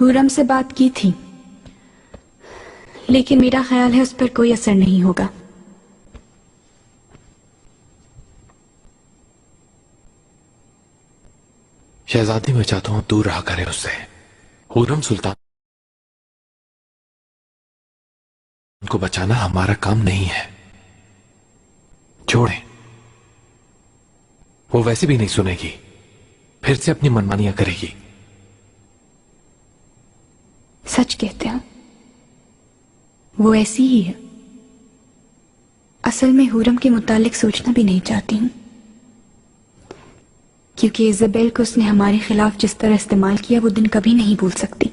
हुरम से बात की थी, लेकिन मेरा ख्याल है उस पर कोई असर नहीं होगा। शहजादी, मैं चाहता हूं दूर रहा करे उससे। हुरम सुल्तान को बचाना हमारा काम नहीं है। छोड़ें, वो वैसे भी नहीं सुनेगी, फिर से अपनी मनमानियां करेगी। सच कहते हो, वो ऐसी ही है। असल में हुरम के मुतालिक सोचना भी नहीं चाहती हूं, क्योंकि इज़ाबेल को उसने हमारे खिलाफ जिस तरह इस्तेमाल किया वो दिन कभी नहीं भूल सकती।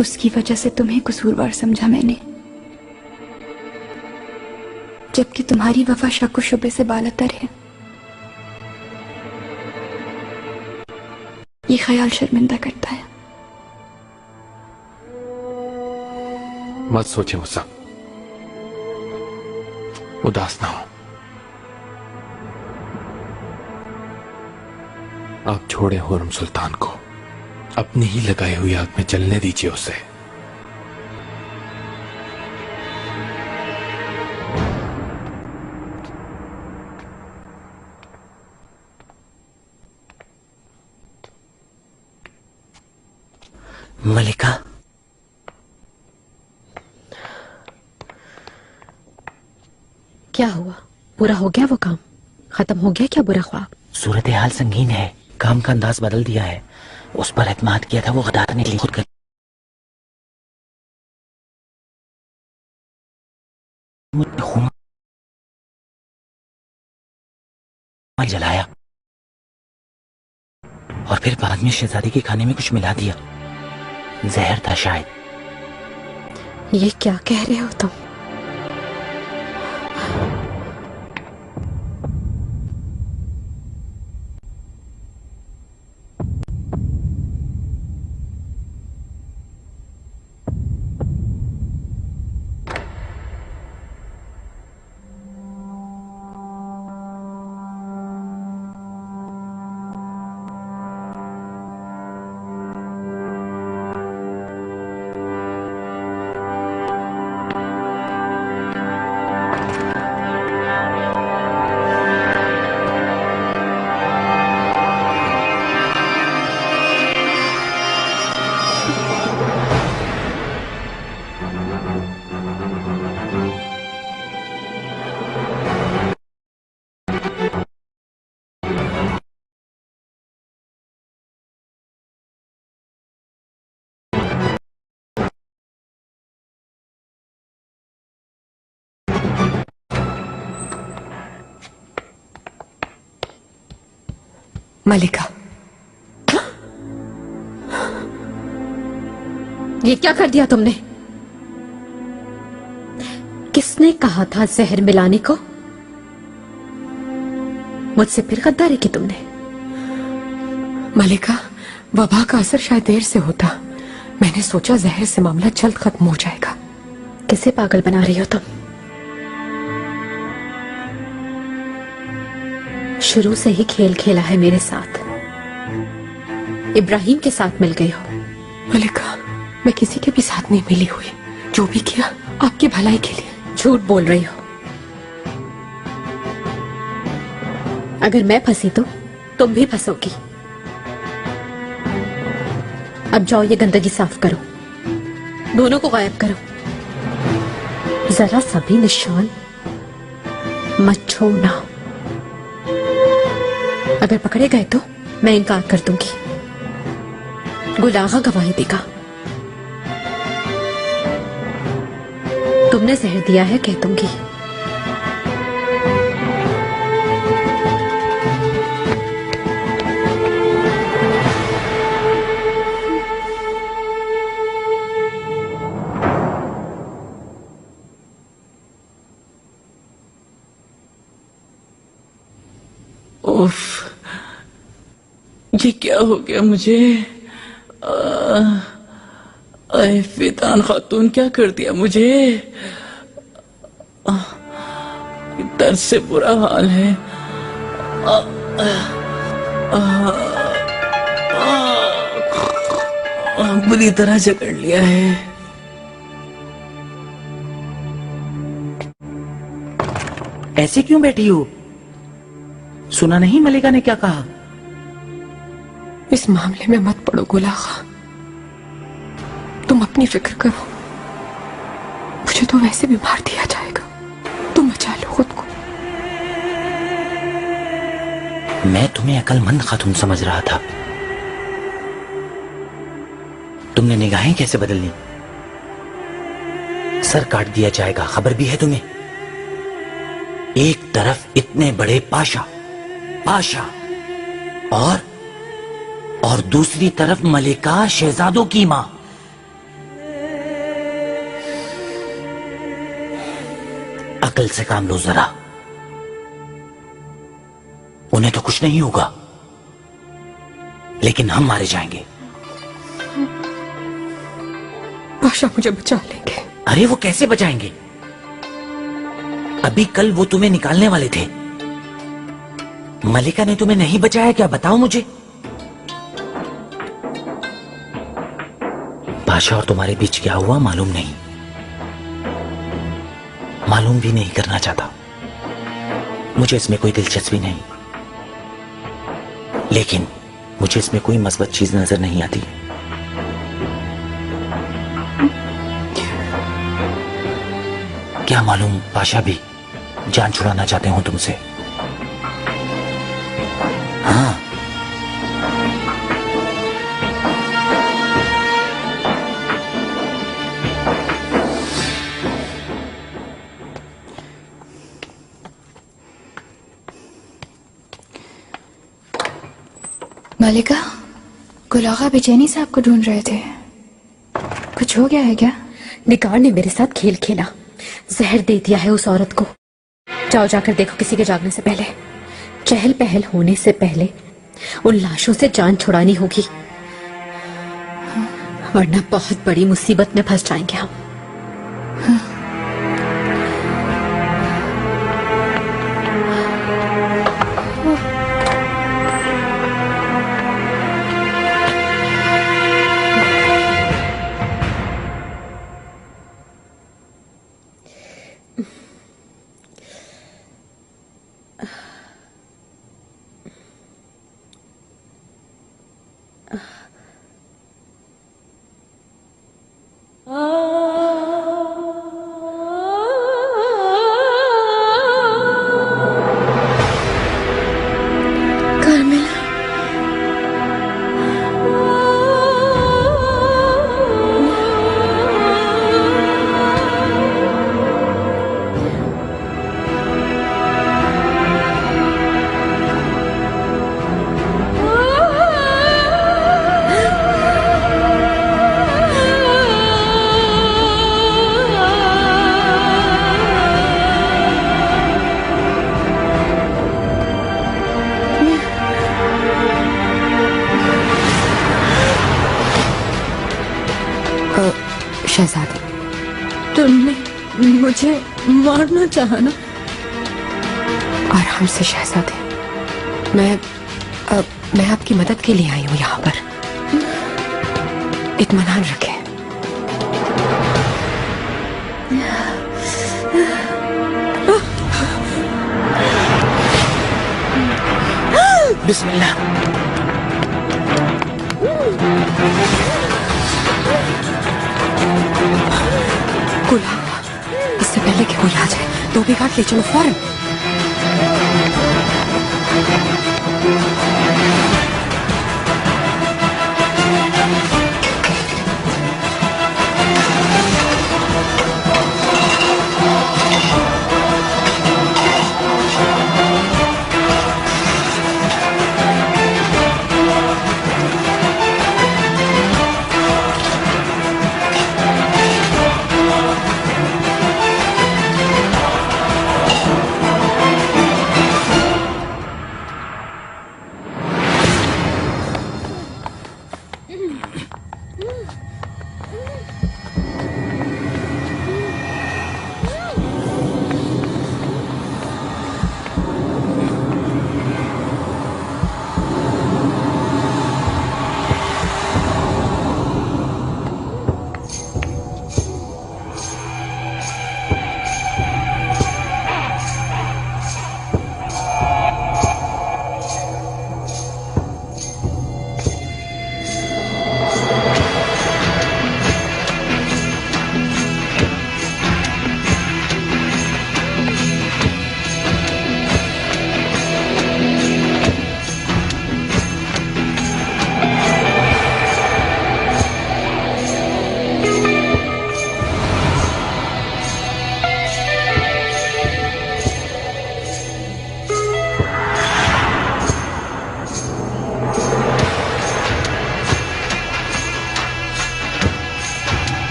उसकी वजह से तुम्हें कसूरवार समझा मैंने, जबकि तुम्हारी वफा शक व शुबे से बालातर है। ये ख्याल शर्मिंदा करता है। मत सोचे मुझसे, उदास ना हो। आप छोड़ें हुरम सुल्तान को, अपनी ही लगाई हुई आग में जलने दीजिए उसे। मलिका, क्या हुआ? पूरा हो गया वो काम? खत्म हो गया क्या बुरा ख्वाब? सूरत हाल संगीन है, काम का अंदाज बदल दिया है। उस पर एतमाद किया था, वो गदार निकली, खुद कर खून जलाया और फिर बाद में शहजादी के खाने में कुछ मिला दिया। जहर था शायद। ये क्या कह रहे हो तुम? मलिका, ये क्या कर दिया तुमने? किसने कहा था जहर मिलाने को? मुझसे फिर गद्दारी की तुमने? मलिका, वबा का असर शायद देर से होता। मैंने सोचा जहर से मामला जल्द खत्म हो जाएगा। किसे पागल बना रही हो तुम? शुरू से ही खेल खेला है मेरे साथ, इब्राहिम के साथ मिल गई हो। मलिका, मैं किसी के भी साथ नहीं मिली हुई। जो भी किया आपकी भलाई के लिए। झूठ बोल रही हो। अगर मैं फंसी तो तुम भी फंसोगी। अब जाओ, ये गंदगी साफ करो, दोनों को गायब करो। जरा सा भी निशान मत छोड़ना। अगर पकड़े गए तो मैं इनकार कर दूंगी। गुलागा गवाही देगा। तुमने जहर दिया है कह दूंगी। उफ, ये क्या हो गया मुझे? फितान खातून क्या कर दिया मुझे? दर्द से बुरा हाल है। बुरी तरह जकड़ लिया है। ऐसे क्यों बैठी हो? सुना नहीं मलिका ने क्या कहा? इस मामले में मत पड़ो गुल आगा, तुम अपनी फिक्र करो। मुझे तो वैसे भी मार दिया जाएगा, तुम बचा लो खुद को। मैं तुम्हें अक्लमंद खातून समझ रहा था। तुमने निगाहें कैसे बदल ली? सर काट दिया जाएगा, खबर भी है तुम्हें? एक तरफ इतने बड़े पाशा पाशा और दूसरी तरफ मलिका शहजादों की मां। अकल से काम लो जरा। उन्हें तो कुछ नहीं होगा, लेकिन हम मारे जाएंगे। पाशा मुझे बचा लेंगे। अरे वो कैसे बचाएंगे? अभी कल वो तुम्हें निकालने वाले थे। मलिका ने तुम्हें नहीं बचाया क्या? बताओ मुझे। पाशा और तुम्हारे बीच क्या हुआ मालूम नहीं, मालूम भी नहीं करना चाहता। मुझे इसमें कोई दिलचस्पी नहीं, लेकिन मुझे इसमें कोई मस्बत चीज नजर नहीं आती। क्या मालूम पाशा भी जान छुड़ाना चाहते हो तुमसे। हाँ, मलिका, गुल आगा बेचैनी से आपको ढूंढ रहे थे। कुछ हो गया है क्या? निगार ने मेरे साथ खेल खेला, जहर दे दिया है उस औरत को। जाओ जाकर देखो किसी के जागने से पहले। चहल पहल होने से पहले उन लाशों से जान छुड़ानी होगी, वरना बहुत बड़ी मुसीबत में फंस जाएंगे हम। शहजादी, तुमने मुझे मारना चाहा ना? आराम से शहजादी, मैं आपकी मदद के लिए आई हूँ यहाँ पर। इत्मीनान रखें। बिस्मिल्लाह। गुलाम, इससे पहले कि कोई आ जाए, दो भी घाट ले चलो फौरन।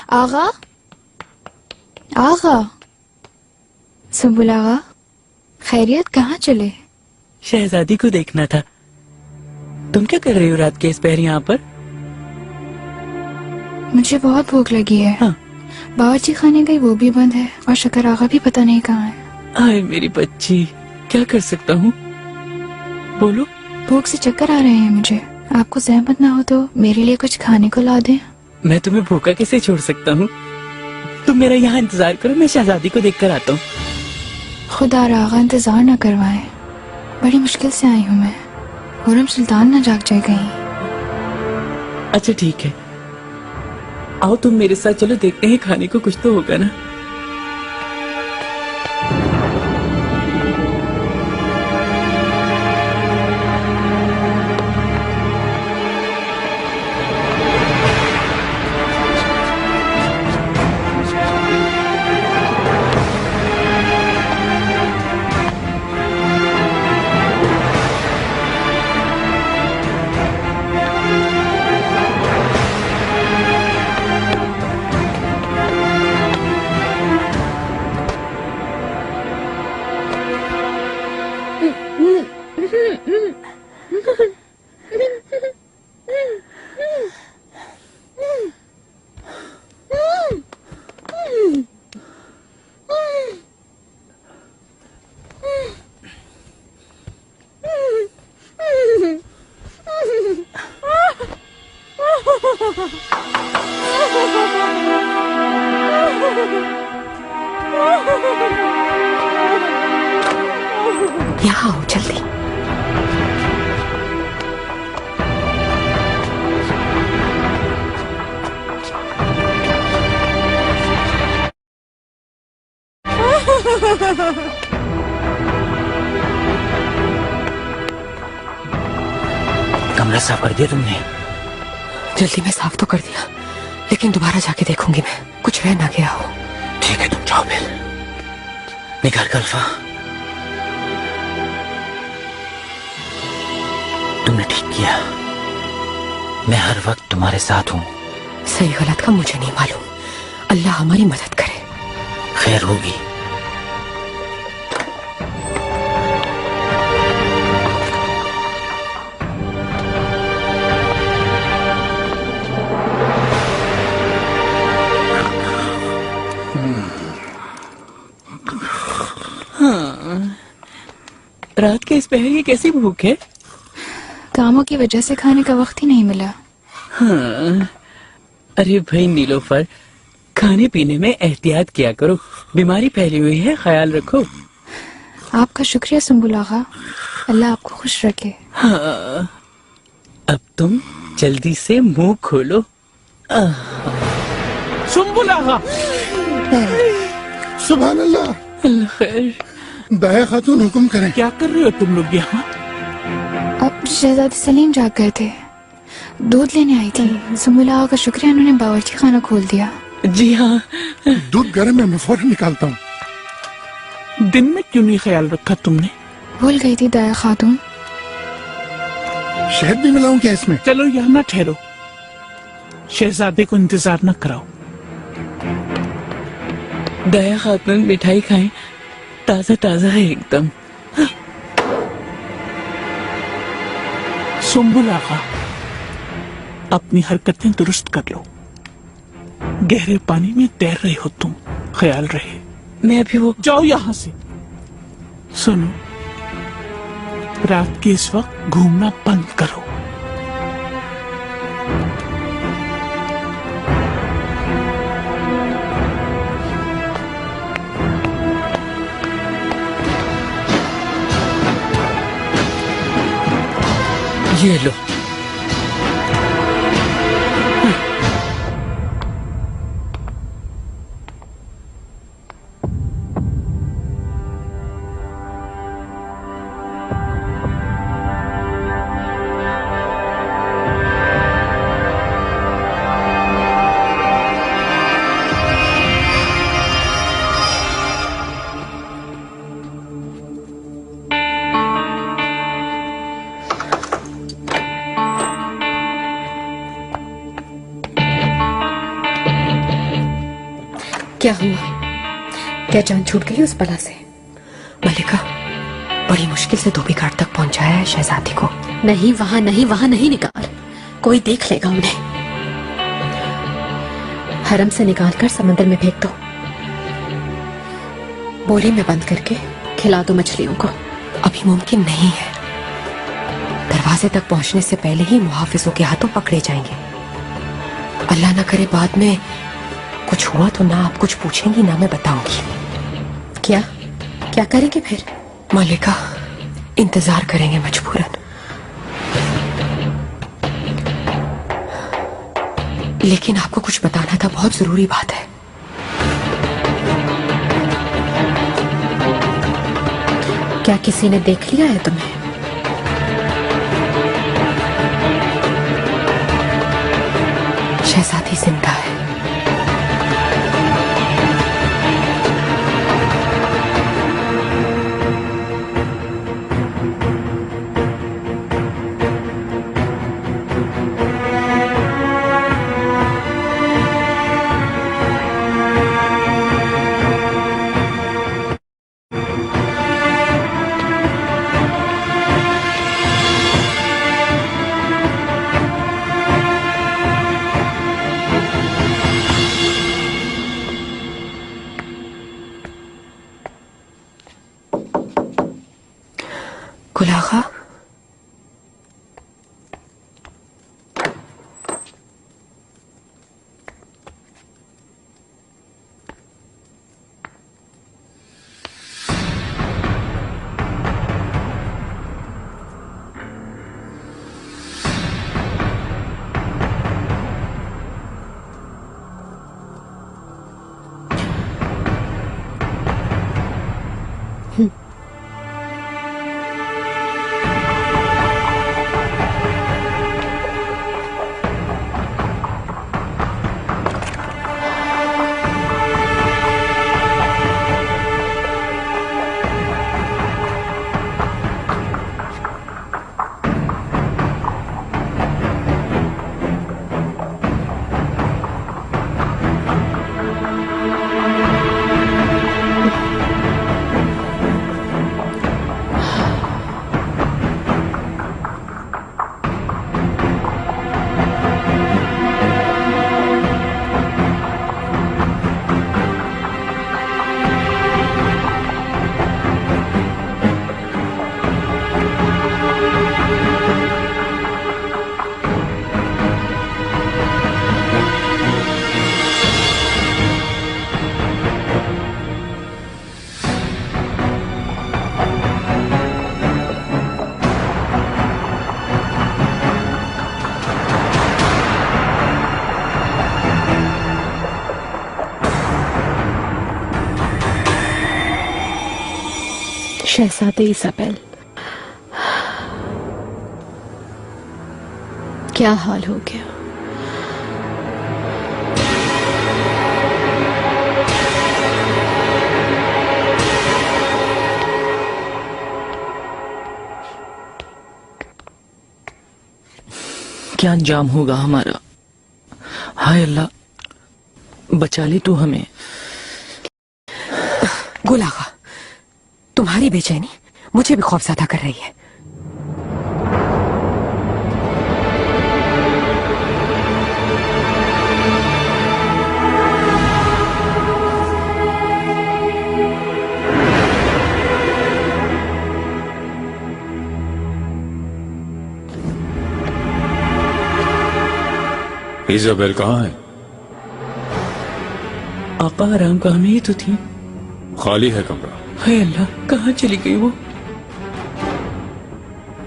आगा, आगा, सुंबुल आगा, खैरियत? कहाँ चले? शहजादी को देखना था। तुम क्या कर रही हो रात के इस पहर यहाँ पर? मुझे बहुत भूख लगी है। हाँ। बावर्ची खाने गई, वो भी बंद है, और शक्कर आगा भी पता नहीं कहाँ है। आए मेरी बच्ची, क्या कर सकता हूँ? बोलो। भूख से चक्कर आ रहे हैं मुझे। आपको सहमत ना हो तो मेरे लिए कुछ खाने को ला दें। मैं तुम्हें भूखा कैसे छोड़ सकता हूँ? तुम मेरा यहाँ इंतजार करो, मैं शहजादी को देख कर आता हूँ। खुदा आगा इंतजार न करवाए, बड़ी मुश्किल से आई हूँ मैं। हुरम सुल्तान ना जाग जाए कहीं। अच्छा ठीक है, आओ तुम मेरे साथ चलो, देखते हैं खाने को कुछ तो होगा ना। यहाँ आओ जल्दी। कमरा साफ कर दिया तुमने? जल्दी में साफ तो कर दिया, लेकिन दोबारा जाके देखूंगी मैं, कुछ रह ना गया हो। ठीक है, तुम जाओ फिर। निकाल कर अल्फा, तुमने ठीक किया। मैं हर वक्त तुम्हारे साथ हूँ। सही गलत का मुझे नहीं मालूम, अल्लाह हमारी मदद करे। खैर होगी। हाँ, रात के इस पहर की कैसी भूख है? कामों की वजह से खाने का वक्त ही नहीं मिला। हाँ, अरे भाई नीलोफर, खाने पीने में एहतियात किया करो, बीमारी फैली हुई है, ख्याल रखो। आपका शुक्रिया सुंबुल आगा, अल्लाह आपको खुश रखे। हाँ, अब तुम जल्दी से मुंह खोलो। सुंबुल आगा, सुभान अल्लाह। अल्लाह खैर। दाया खातून हुक्म करें। क्या कर रहे हो तुम लोग यहाँ? अब शहजादी सलीम जाग गए थे, दूध लेने आई थी। सुंबुल आगा का शुक्रिया, उन्होंने बावर्ची खाना खोल दिया। जी हाँ। दूध गर्म है, मैं फौरन निकालता हूँ। दिन में क्यों नहीं ख्याल रखा तुमने? भूल गई थी दाया खातून। शहद भी मिलाऊं क्या इसमें? चलो यहाँ ना ठहरो, शहजादे को इंतजार न कराओ। दया खातून मिठाई खाएं, ताजा ताजा है एकदम। सुंबुल आगा, अपनी हरकतें दुरुस्त कर लो। गहरे पानी में तैर रहे हो तुम, ख्याल रहे। मैं अभी वो जाओ यहाँ से। सुनो, रात के इस वक्त घूमना बंद करो। ये लो। क्या हुआ? क्या जान छूट गई उस बला से? मलिका बड़ी मुश्किल से धोबी घाट तक पहुंचाया है शहजादी को। नहीं, वहां नहीं निकाल, कोई देख लेगा उन्हें। हरम से निकाल कर समंदर में फेंक दो, बोरी में बंद करके खिला दो मछलियों को। अभी मुमकिन नहीं है, दरवाजे तक पहुंचने से पहले ही मुहाफिजों के हाथों पकड़े जाएंगे। अल्लाह ना करे बाद में कुछ हुआ तो ना आप कुछ पूछेंगी ना मैं बताऊंगी। क्या क्या करेंगे फिर? मलिका इंतजार करेंगे मजबूरन। लेकिन आपको कुछ बताना था, बहुत जरूरी बात है। क्या किसी ने देख लिया है तुम्हें? शहजादी जिंदा है। गुलाखा, शहजादे इज़ाबेल, क्या हाल हो गया? क्या अंजाम होगा हमारा? हाय अल्लाह, बचा ले तू हमें। गुलाखा, तुम्हारी बेचैनी मुझे भी खौफज़दा कर रही है। इज़ाबेल कहाँ है? आपा आराम कहाँ में ही तो थी। खाली है कमरा। हाय अल्लाह, कहाँ चली गई वो?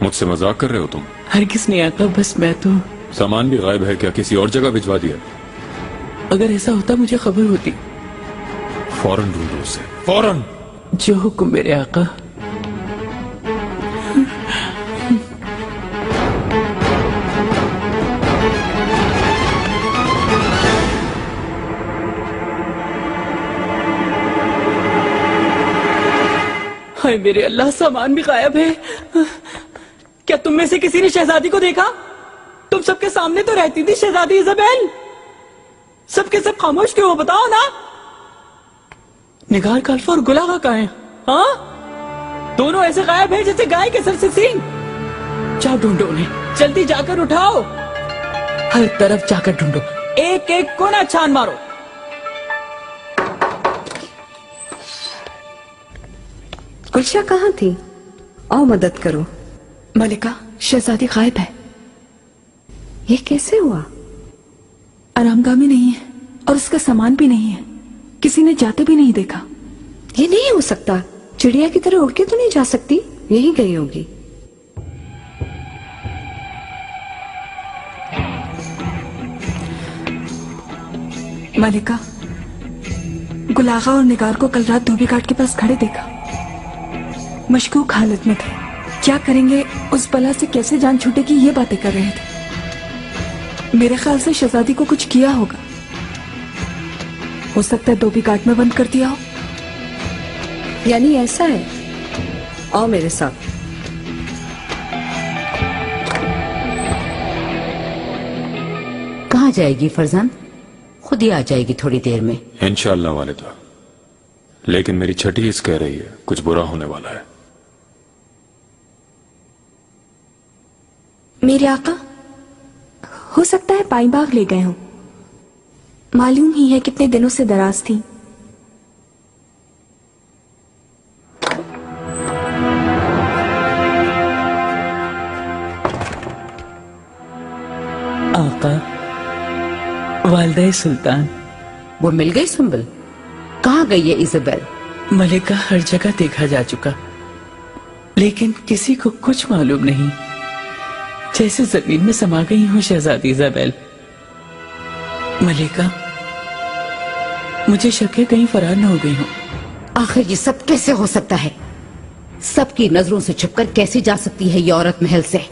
मुझसे मजाक कर रहे हो तुम? हरगिज़ नहीं आका, बस मैं तो। सामान भी गायब है क्या? किसी और जगह भिजवा दिया? अगर ऐसा होता मुझे खबर होती। फौरन ढूंढो उसे, फौरन। जो हुक्म मेरे आका। हाय मेरे अल्लाह, सामान भी गायब है। क्या तुम में से किसी ने शहजादी को देखा? तुम सबके सामने तो रहती थी शहजादी इज़ाबेल। सबके सब खामोश क्यों हो, बताओ ना। निगार का अल्फा और गुलागा कहाँ है? हाँ, दोनों ऐसे गायब हैं जैसे गाय के सर से सींग। जाओ ढूंढो उन्हें, जल्दी जाकर उठाओ, हर तरफ जाकर ढूंढो, एक एक कोना छान मारो। गुलशा कहाँ थी? आओ मदद करो। मलिका, शहजादी गायब है। ये कैसे हुआ? आरामगाह में नहीं है और उसका सामान भी नहीं है, किसी ने जाते भी नहीं देखा। ये नहीं हो सकता, चिड़िया की तरह उड़ के तो नहीं जा सकती, यहीं गई होगी। मलिका, गुलागा और निगार को कल रात धोबी घाट के पास खड़े देखा, मशकूक हालत में थे। क्या करेंगे, उस बला से कैसे जान छूटेगी, ये बातें कर रहे थे। मेरे ख्याल से शहजादी को कुछ किया होगा, हो सकता है धोबी घाट में बंद कर दिया हो। यानी ऐसा है? आओ मेरे साथ। कहाँ जाएगी फरजान? खुद ही आ जाएगी थोड़ी देर में। इंशाअल्लाह वालिदा, लेकिन मेरी छठी इस कह रही है कुछ बुरा होने वाला है। मेरे आका, हो सकता है पाई बाग ले गए हों, मालूम ही है कितने दिनों से दराज थी। आका, वालिदा सुल्तान। वो मिल गई सुंबल? कहाँ गई है इज़ाबेल? मलिका हर जगह देखा जा चुका, लेकिन किसी को कुछ मालूम नहीं, जैसे जमीन में समा गई हूँ शहजादी इज़ाबेल। मलिका, मुझे शक है कहीं फरार न हो गई हो। आखिर ये सब कैसे हो सकता है? सबकी नजरों से छुपकर कैसे जा सकती है ये औरत महल से?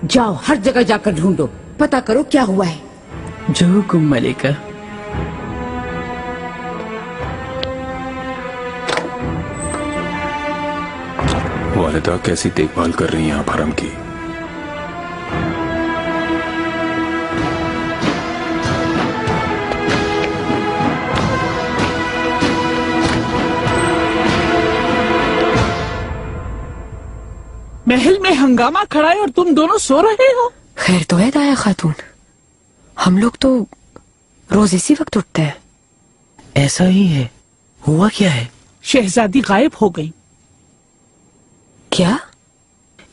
जाओ, हर जगह जाकर ढूंढो, पता करो क्या हुआ है। जो हुकुम मलिका। वालिदा कैसी देखभाल कर रही हैं आप हरम की। महल में हंगामा खड़ा है और तुम दोनों सो रहे हो। खैर तो है दाया खातून, हम लोग तो रोज इसी वक्त उठते हैं। ऐसा ही है, हुआ क्या है? शहजादी गायब हो गई। क्या?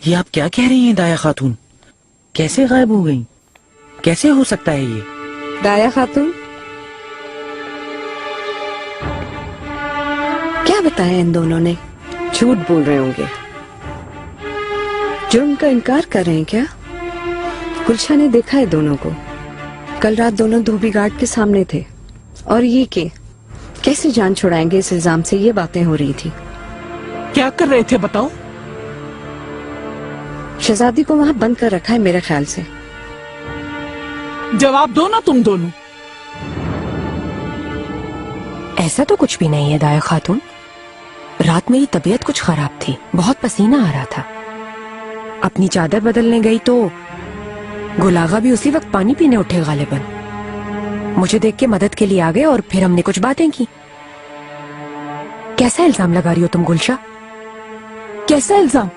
ये आप क्या कह रही हैं दाया खातून? कैसे गायब हो गई? कैसे हो सकता है ये? दाया खातून, क्या बताया इन दोनों ने? झूठ बोल रहे होंगे, जुर्म का इनकार कर रहे हैं क्या? गुलशा ने देखा है दोनों को, कल रात दोनों धोबी घाट के सामने थे। और ये के कैसे जान छुड़ाएंगे इस इल्जाम से, ये बातें हो रही थी। क्या कर रहे थे बताओ? शहजादी को वहां बंद कर रखा है मेरे ख्याल से। जवाब दो ना तुम दोनों। ऐसा तो कुछ भी नहीं है दाया खातून, रात मेरी तबीयत कुछ खराब थी, बहुत पसीना आ रहा था। अपनी चादर बदलने गई तो गुलागा भी उसी वक्त पानी पीने उठे गालिबन। मुझे देख के मदद के लिए आ गए और फिर हमने कुछ बातें की। कैसा इल्जाम लगा रही हो तुम गुलशा? कैसा इल्जाम?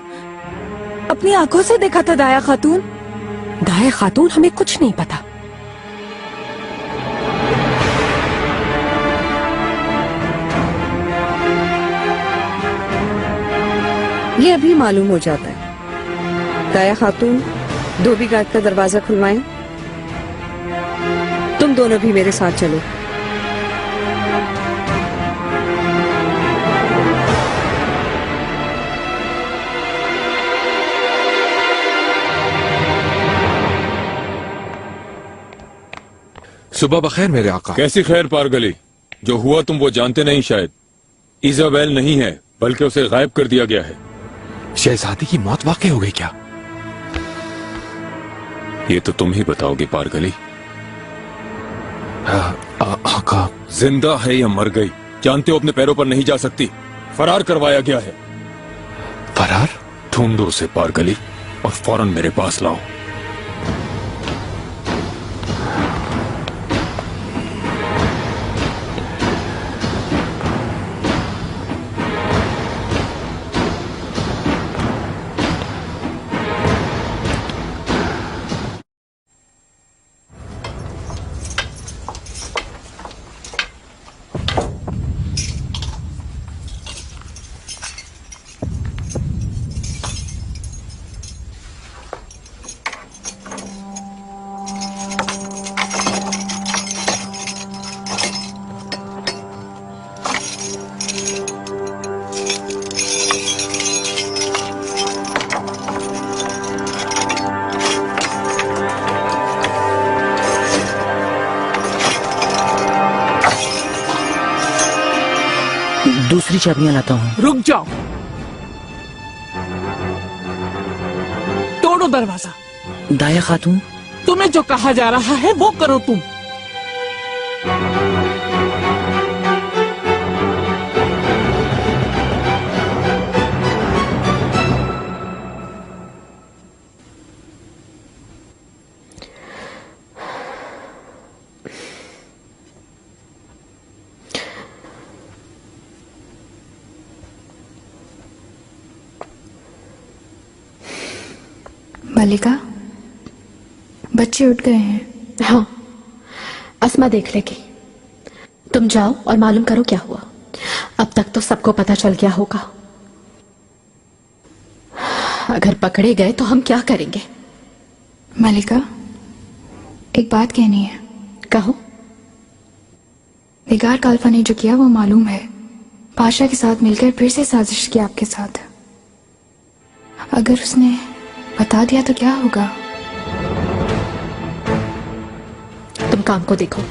अपनी आंखों से देखा था दाया खातून। दाया खातून, हमें कुछ नहीं पता। ये अभी मालूम हो जाता है। दाया खातून, धोबी घाट का दरवाजा खुलवाएं। तुम दोनों भी मेरे साथ चलो। सुबह बखैर मेरे आका। कैसी खैर पारगली? जो हुआ तुम वो जानते नहीं शायद। इज़ाबेल नहीं है, बल्कि उसे गायब कर दिया गया है। शहजादी की मौत वाकई हो गई क्या? ये तो तुम ही बताओगे पारगली। आका, जिंदा है या मर गई? जानते हो अपने पैरों पर नहीं जा सकती, फरार करवाया गया है। फरार? ढूंढो उसे पारगली और फौरन मेरे पास लाओ। दूसरी चाबियां लाता हूँ। रुक जाओ, तोड़ो दरवाजा। दाया खातून, तुम्हें जो कहा जा रहा है वो करो तुम। मलिका, बच्चे उठ गए हैं। हाँ, अस्मा देख लेगी। तुम जाओ और मालूम करो क्या हुआ। अब तक तो सबको पता चल गया होगा। अगर पकड़े गए तो हम क्या करेंगे? मलिका, एक बात कहनी है। कहो। निगार काल्फा ने जो किया वो मालूम है। पाशा के साथ मिलकर फिर से साजिश की आपके साथ। अगर उसने बता दिया तो क्या होगा? तुम काम को देखो।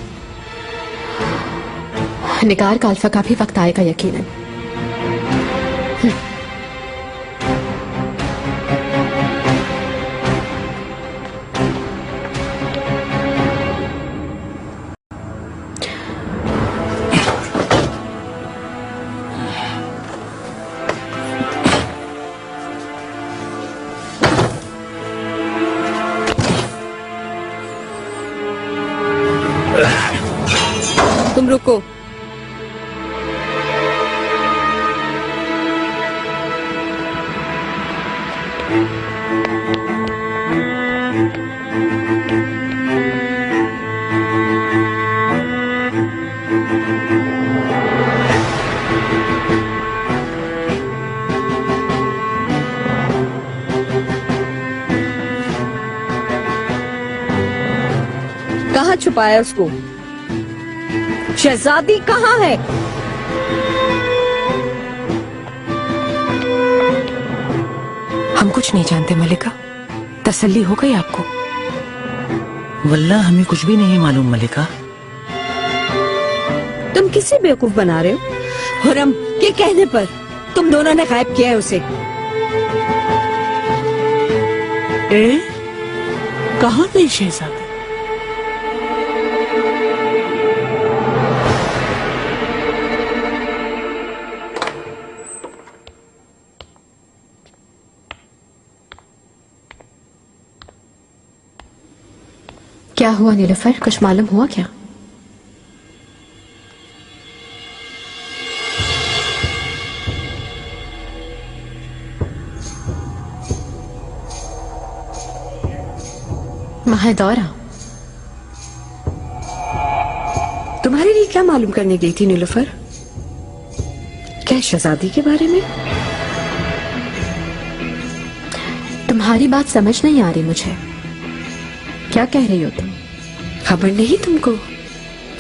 निगार काल्फा का भी वक्त आएगा यकीनन। तुम रुको। कहाँ छुपाया उसको? शहजादी कहाँ है? हम कुछ नहीं जानते मलिका। तसल्ली हो गई आपको? वल्लाह हमें कुछ भी नहीं मालूम मलिका। तुम किसे बेवकूफ बना रहे हो? हुरम के कहने पर तुम दोनों ने गायब किया है उसे। कहाँ गई शहजादी? क्या हुआ नीलुफर, कुछ मालूम हुआ क्या? महदौरा, तुम्हारे लिए क्या मालूम करने गई थी नीलुफर? क्या शहजादी के बारे में? तुम्हारी बात समझ नहीं आ रही मुझे। क्या कह रही हो तुम? खबर नहीं तुमको?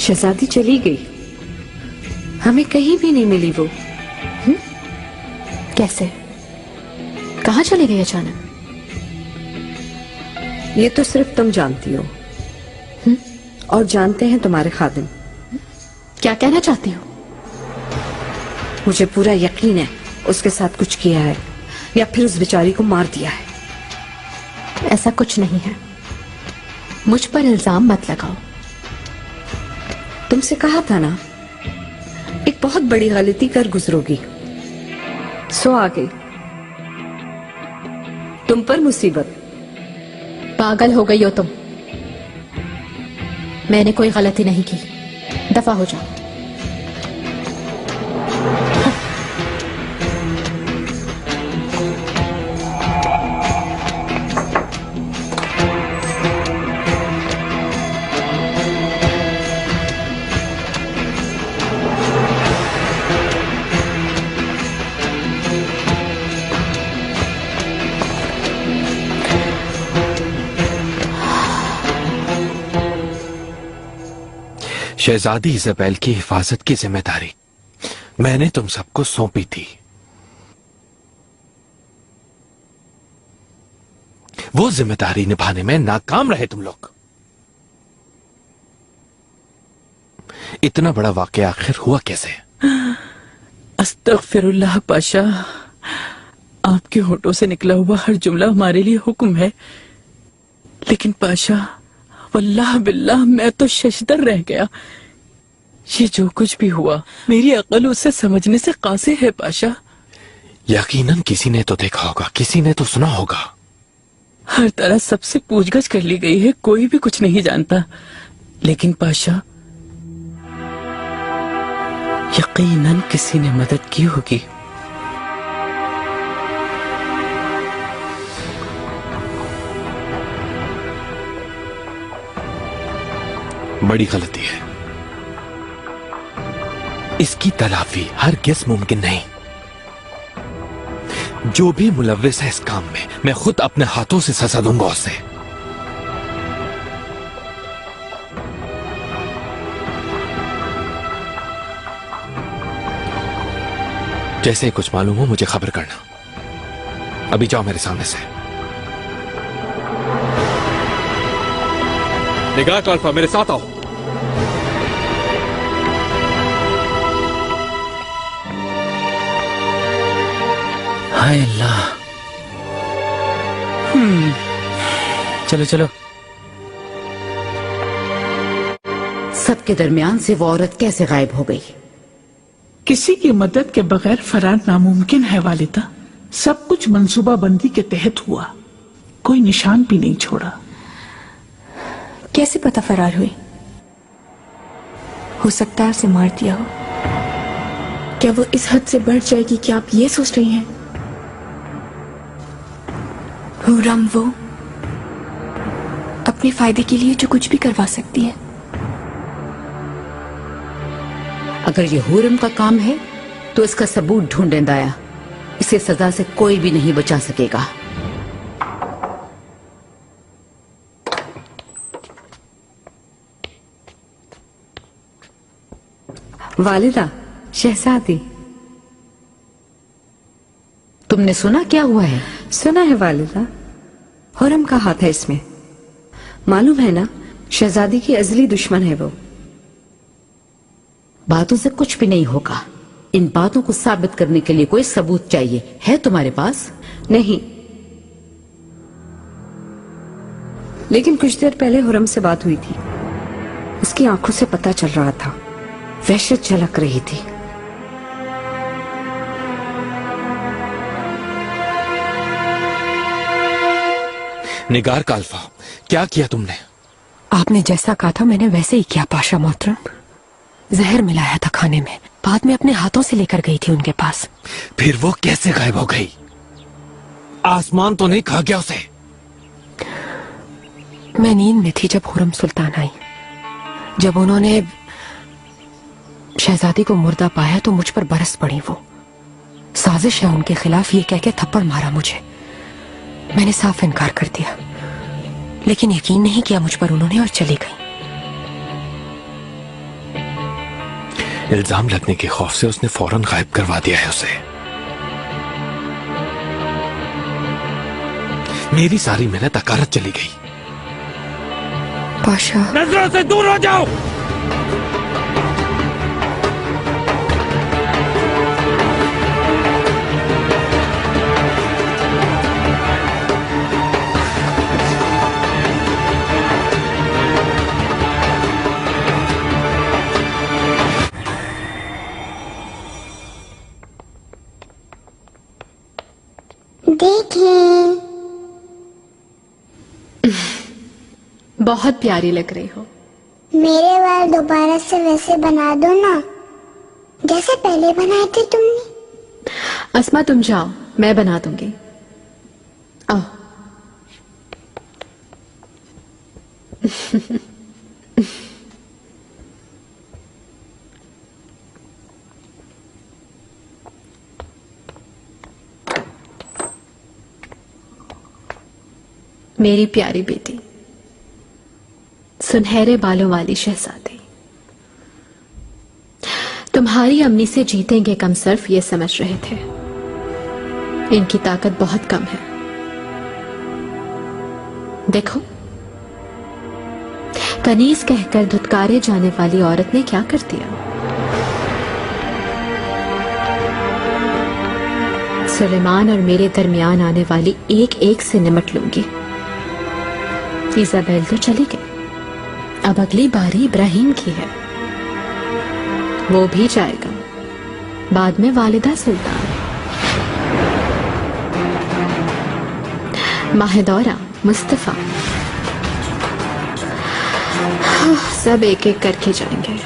शहजादी चली गई, हमें कहीं भी नहीं मिली वो। कैसे? कहाँ चली गई अचानक? ये तो सिर्फ तुम जानती हो और जानते हैं तुम्हारे खादिम। क्या कहना चाहती हो? मुझे पूरा यकीन है उसके साथ कुछ किया है या फिर उस बेचारी को मार दिया है। ऐसा कुछ नहीं है। मुझ पर इल्जाम मत लगाओ। तुमसे कहा था ना, एक बहुत बड़ी गलती कर गुजरोगी, सो आ गई तुम पर मुसीबत। पागल हो गई हो तुम। मैंने कोई गलती नहीं की। दफा हो जाओ। शहजादी इज़ाबेल की हिफाजत की जिम्मेदारी मैंने तुम सबको सौंपी थी। वो जिम्मेदारी निभाने में नाकाम रहे तुम लोग। इतना बड़ा वाकया आखिर हुआ कैसे? अस्तगफिरुल्लाह पाशा, आपके होठों से निकला हुआ हर जुमला हमारे लिए हुक्म है, लेकिन पाशा वल्लाह बिल्लाह मैं तो शशदर रह गया। ये जो कुछ भी हुआ मेरी अकल उसे समझने से कासिर है पाशा। यकीनन किसी ने तो देखा होगा, किसी ने तो सुना होगा। हर तरह सबसे पूछगछ कर ली गई है, कोई भी कुछ नहीं जानता। लेकिन पाशा यकीनन किसी ने मदद की होगी। बड़ी गलती है, इसकी तलाफी हरगिज़ मुमकिन नहीं। जो भी मुलव्विस है इस काम में, मैं खुद अपने हाथों से सजा दूंगा उसे। जैसे ही कुछ मालूम हो मुझे खबर करना। अभी जाओ मेरे सामने से। निगाह अल्फा, मेरे साथ आओ। हाय अल्लाह। चलो चलो। सबके दरमियान से वो औरत कैसे गायब हो गई? किसी की मदद के बगैर फरार नामुमकिन है वालिदा। सब कुछ मंसूबाबंदी के तहत हुआ, कोई निशान भी नहीं छोड़ा। कैसे पता फरार हुई? हो सकता है उसे मार दिया हो। क्या वो इस हद से बढ़ जाएगी कि आप ये सोच रही हैं? हुर्रम वो अपने फायदे के लिए जो कुछ भी करवा सकती है। अगर ये हुर्रम का काम है तो इसका सबूत ढूंढें दाया। इसे सजा से कोई भी नहीं बचा सकेगा। वालिदा, शहजादी। तुमने सुना क्या हुआ है? सुना है वालिदा, हुर्रम का हाथ है इसमें। मालूम है ना, शहजादी की अजली दुश्मन है वो। बातों से कुछ भी नहीं होगा। इन बातों को साबित करने के लिए कोई सबूत चाहिए। है तुम्हारे पास? नहीं, लेकिन कुछ देर पहले हुर्रम से बात हुई थी। उसकी आंखों से पता चल रहा था, वहशत झलक रही थी। निगार का अल्फा, क्या किया तुमने? आपने जैसा कहा था मैंने वैसे ही किया पाशा मोहतरम। जहर मिलाया था खाने में, बाद में अपने हाथों से लेकर गई थी उनके पास। फिर वो कैसे गायब हो गई? आसमान तो नहीं खा गया उसे? मैं नींद में थी जब हुर्रम सुल्तान आई। जब उन्होंने शहजादी को मुर्दा पाया तो मुझ पर बरस पड़ी वो। साजिश है उनके खिलाफ, ये कह के थप्पड़ मारा मुझे। मैंने साफ इनकार कर दिया, लेकिन यकीन नहीं किया मुझ पर उन्होंने और चली गई। इल्जाम लगने के खौफ से उसने फौरन गायब करवा दिया है उसे। मेरी सारी मेहनत अकारत चली गई। पाशा, नजरों से दूर हो जाओ। देखें, बहुत प्यारी लग रही हो। मेरे बाल दोबारा से वैसे बना दो ना, जैसे पहले बनाए थे तुमने। अस्मा तुम जाओ, मैं बना दूंगी। आओ। मेरी प्यारी बेटी, सुनहरे बालों वाली शहजादी, तुम्हारी अम्मी से जीतेंगे कम सिर्फ ये समझ रहे थे। इनकी ताकत बहुत कम है। देखो, कनीज कहकर धुतकारे जाने वाली औरत ने क्या कर दिया। सुलेमान और मेरे दरमियान आने वाली एक एक से निमट लूंगी। इजाबेल तो चली गई, अब अगली बारी इब्राहिम की है, वो भी जाएगा, बाद में वालिदा सुल्तान, माहिदौरा, मुस्तफा, सब एक एक करके जाएंगे।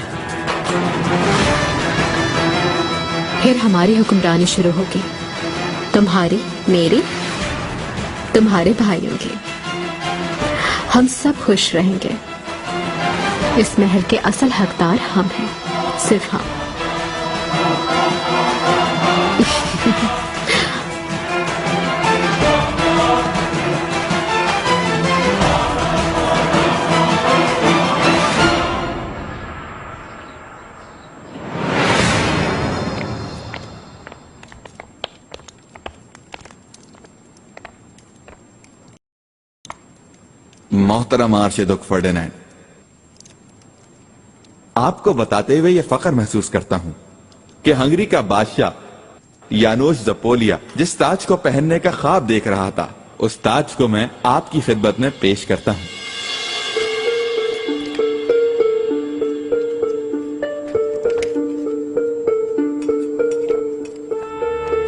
फिर हमारी हुक्मरानी शुरू होगी, तुम्हारी, मेरी, तुम्हारे भाइयों की। हम सब खुश रहेंगे। इस महल के असल हकदार हम हैं, सिर्फ हम। मोहतरम आर्शदुक फर्डिनेंड, आपको बताते हुए यह फख्र महसूस करता हूं कि हंगरी का बादशाह यानोश ज़पोलिया जिस ताज को पहनने का ख्वाब देख रहा था, उस ताज को मैं आपकी खिदमत में पेश करता हूं।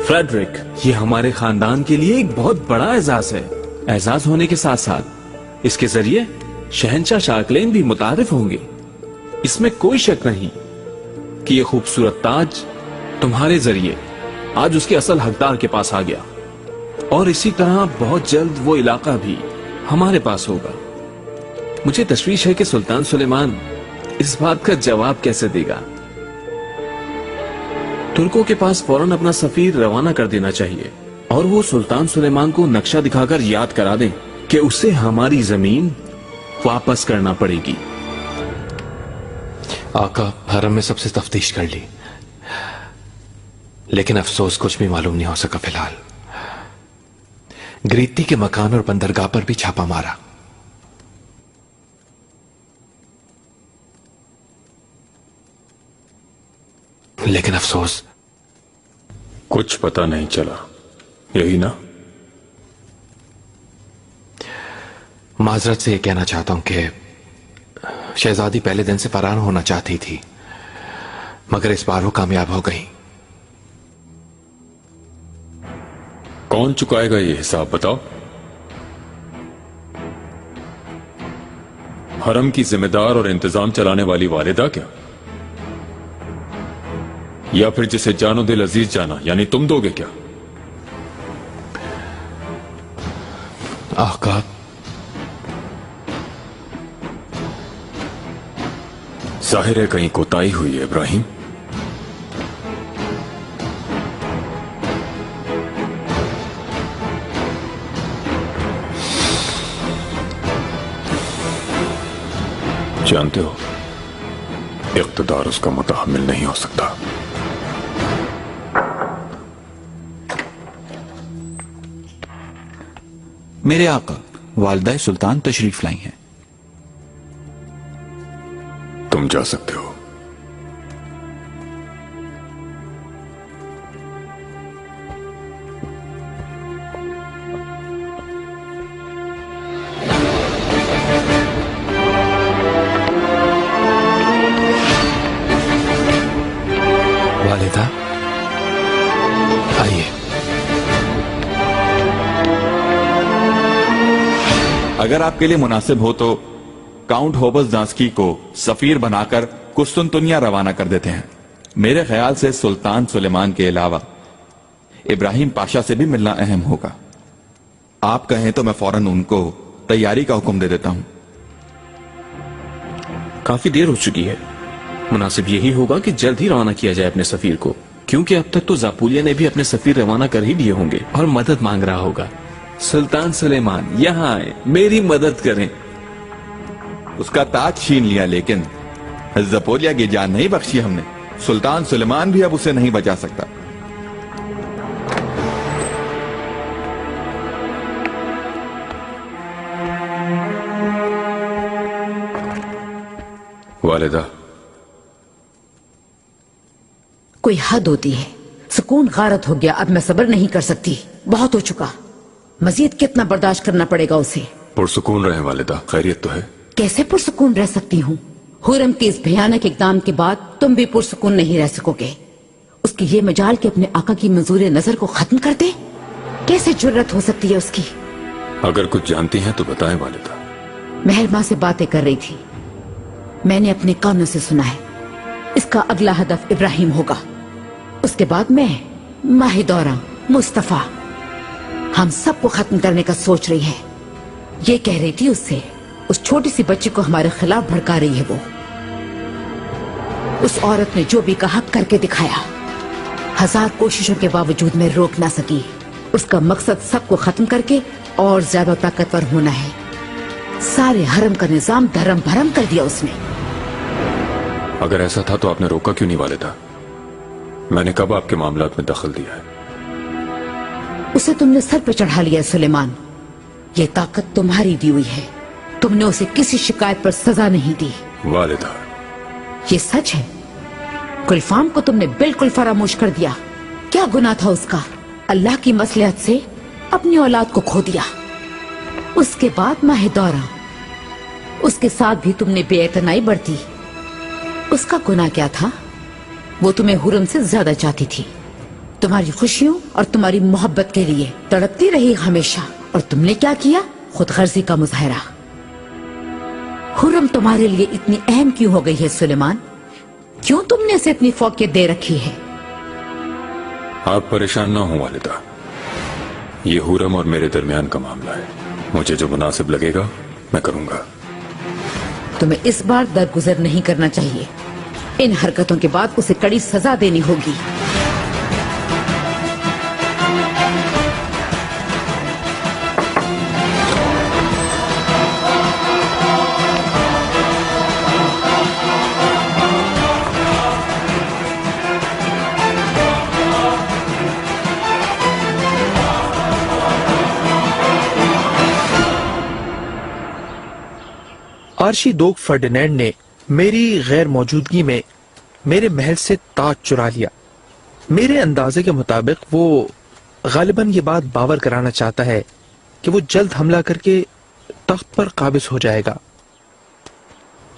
फ्रेडरिक, ये हमारे खानदान के लिए एक बहुत बड़ा एजाज है। एजाज होने के साथ साथ इसके जरिए शहंशाह शाकलेन भी मुतारिफ होंगे। इसमें कोई शक नहीं कि यह खूबसूरत ताज तुम्हारे जरिए आज उसके असल हकदार के पास आ गया, और इसी तरह बहुत जल्द वो इलाका भी हमारे पास होगा। मुझे तशवीश है कि सुल्तान सुलेमान इस बात का जवाब कैसे देगा। तुर्कों के पास फौरन अपना सफीर रवाना कर देना चाहिए और वो सुल्तान सुलेमान को नक्शा दिखाकर याद करा दें कि उसे हमारी जमीन वापस करना पड़ेगी। आका, हरम में सबसे तफ्तीश कर ली, लेकिन अफसोस कुछ भी मालूम नहीं हो सका। फिलहाल ग्रीती के मकान और बंदरगाह पर भी छापा मारा, लेकिन अफसोस कुछ पता नहीं चला, यही ना? माजरत से यह कहना चाहता हूं कि शहजादी पहले दिन से फरार होना चाहती थी, मगर इस बार वो कामयाब हो गई। कौन चुकाएगा ये हिसाब, बताओ? हरम की जिम्मेदार और इंतजाम चलाने वाली वालिदा क्या, या फिर जिसे जानो दिल अजीज जाना यानी तुम दोगे क्या? आका, जाहिर है कहीं कोताही हुई है इब्राहिम। जानते हो, इख्तिदार उसका मुतहम्मिल नहीं हो सकता। मेरे आका, वालिदा सुल्तान तशरीफ लाई हैं। तुम जा सकते हो। वालिदा, आइए। अगर आपके लिए मुनासिब हो तो काउंट होबस दास्की को सफीर बनाकर कुस्तुनतुनिया रवाना कर देते हैं। मेरे ख्याल से सुल्तान सुलेमान के अलावा इब्राहिम पाशा से भी मिलना अहम होगा। आप कहें तो मैं फौरन उनको तैयारी का हुक्म दे देता हूं। काफी देर हो चुकी है, मुनासिब यही होगा कि जल्द ही रवाना किया जाए अपने सफीर को, क्योंकि अब तक तो ज़ापुलिया ने भी अपने सफीर रवाना कर ही दिए होंगे और मदद मांग रहा होगा। सुल्तान सुलेमान यहाँ आए, मेरी मदद करें। उसका ताज छीन लिया, लेकिन ज़पोलिया की जान नहीं बख्शी हमने। सुल्तान सुलेमान भी अब उसे नहीं बचा सकता। वालिदा, कोई हद होती है। सुकून गारत हो गया। अब मैं सब्र नहीं कर सकती, बहुत हो चुका। मजीद कितना बर्दाश्त करना पड़ेगा उसे। पुरसुकून रहे वालिदा, खैरियत तो है? कैसे पुरसुकून रह सकती हूँ? हुरम के इस भयानक इकदाम के बाद तुम भी पुरसुकून नहीं रह सकोगे। उसकी ये मजाल कि अपने आका की मंजूर नजर को खत्म कर दे, कैसे जुर्रत हो सकती है उसकी? अगर कुछ जानती हैं तो बताएं वालिदा। मेहरमा से बातें कर रही थी, मैंने अपने कानों से सुना है। इसका अगला हदफ इब्राहिम होगा, उसके बाद मैं, माहिदौरा, मुस्तफा, हम सबको खत्म करने का सोच रही है। ये कह रही थी उससे, उस छोटी सी बच्ची को हमारे खिलाफ भड़का रही है वो। उस औरत ने जो भी कहा करके दिखाया। 1000 कोशिशों के बावजूद मैं रोक ना सकी। उसका मकसद सबको खत्म करके और ज्यादा ताकतवर होना है। सारे हरम का निजाम धर्म भरम कर दिया उसने। अगर ऐसा था तो आपने रोका क्यों नहीं वालिदा? मैंने कब आपके मामलात में दखल दिया है? उसे तुमने सर पे चढ़ा लिया सुलेमान। ये ताकत तुम्हारी दी हुई है। तुमने उसे किसी शिकायत पर सजा नहीं दी। वालिदा, ये सच है। गुलफाम को तुमने बिल्कुल फरामोश कर दिया। क्या गुनाह था उसका? अल्लाह की मसलहत से अपनी औलाद को खो दिया। उसके बाद माहिदौरा, उसके साथ भी तुमने बेइतनाई बरती। उसका गुनाह क्या था? वो तुम्हें हुरम से ज्यादा चाहती थी। तुम्हारी खुशियों और तुम्हारी मोहब्बत के लिए तड़पती रही हमेशा। और तुमने क्या किया? खुदगर्जी का मुजाहरा। हुरम तुम्हारे लिए इतनी अहम क्यों हो गई है सुलेमान? क्यों तुमने उसे इतनी फौकियत दे रखी है? आप परेशान ना हो वालिदा, ये हुरम और मेरे दरमियान का मामला है। मुझे जो मुनासिब लगेगा मैं करूंगा। तुम्हें इस बार दरगुजर नहीं करना चाहिए। इन हरकतों के बाद उसे कड़ी सजा देनी होगी। आर्शीदोक फर्डिनेंड ने मेरी गैर मौजूदगी में मेरे महल से ताज चुरा लिया। मेरे अंदाजे के मुताबिक वो गालिबन ये बात बावर कराना चाहता है कि वो जल्द हमला करके तख्त पर काबिज हो जाएगा।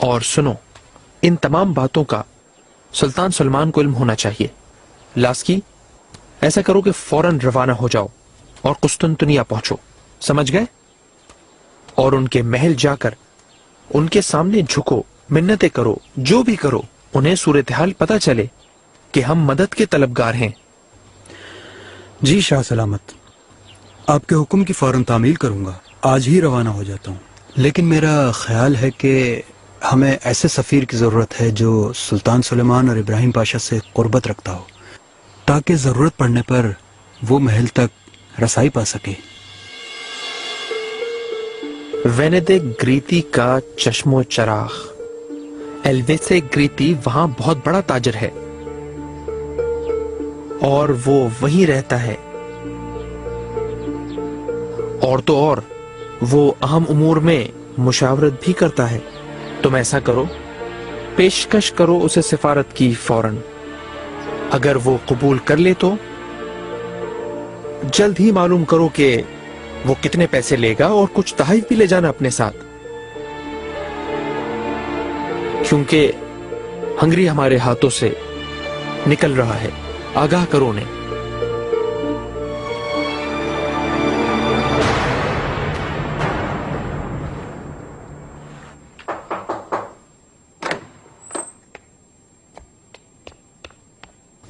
और सुनो, इन तमाम बातों का सुल्तान सलमान को इल्म होना चाहिए। लास्की, ऐसा करो कि फौरन रवाना हो जाओ और कुस्तुनतुनिया पहुंचो, समझ गए? और उनके महल जाकर उनके सामने झुको, मिन्नतें करो, जो भी करो, उन्हें सूरत हाल पता चले कि हम मदद के तलबगार हैं। जी शाह सलामत, आपके हुक्म की फौरन तामील करूंगा। आज ही रवाना हो जाता हूँ। लेकिन मेरा ख्याल है कि हमें ऐसे सफीर की जरूरत है जो सुल्तान सुलेमान और इब्राहिम पाशा से कुर्बत रखता हो, ताकि जरूरत पड़ने पर वो महल तक रसाई पा सके। वेनेदे ग्रीती का चश्मो चराग, एल्वेसे ग्रीती वहां बहुत बड़ा ताजर है और वो वहीं रहता है। और तो और वो अहम उमूर में मुशावरत भी करता है। तुम ऐसा करो, पेशकश करो उसे सिफारत की फौरन। अगर वो कबूल कर ले तो जल्द ही मालूम करो कि वो कितने पैसे लेगा और कुछ तहफ़ भी ले जाना अपने साथ, क्योंकि हंगरी हमारे हाथों से निकल रहा है। आगाह करो उन्हें।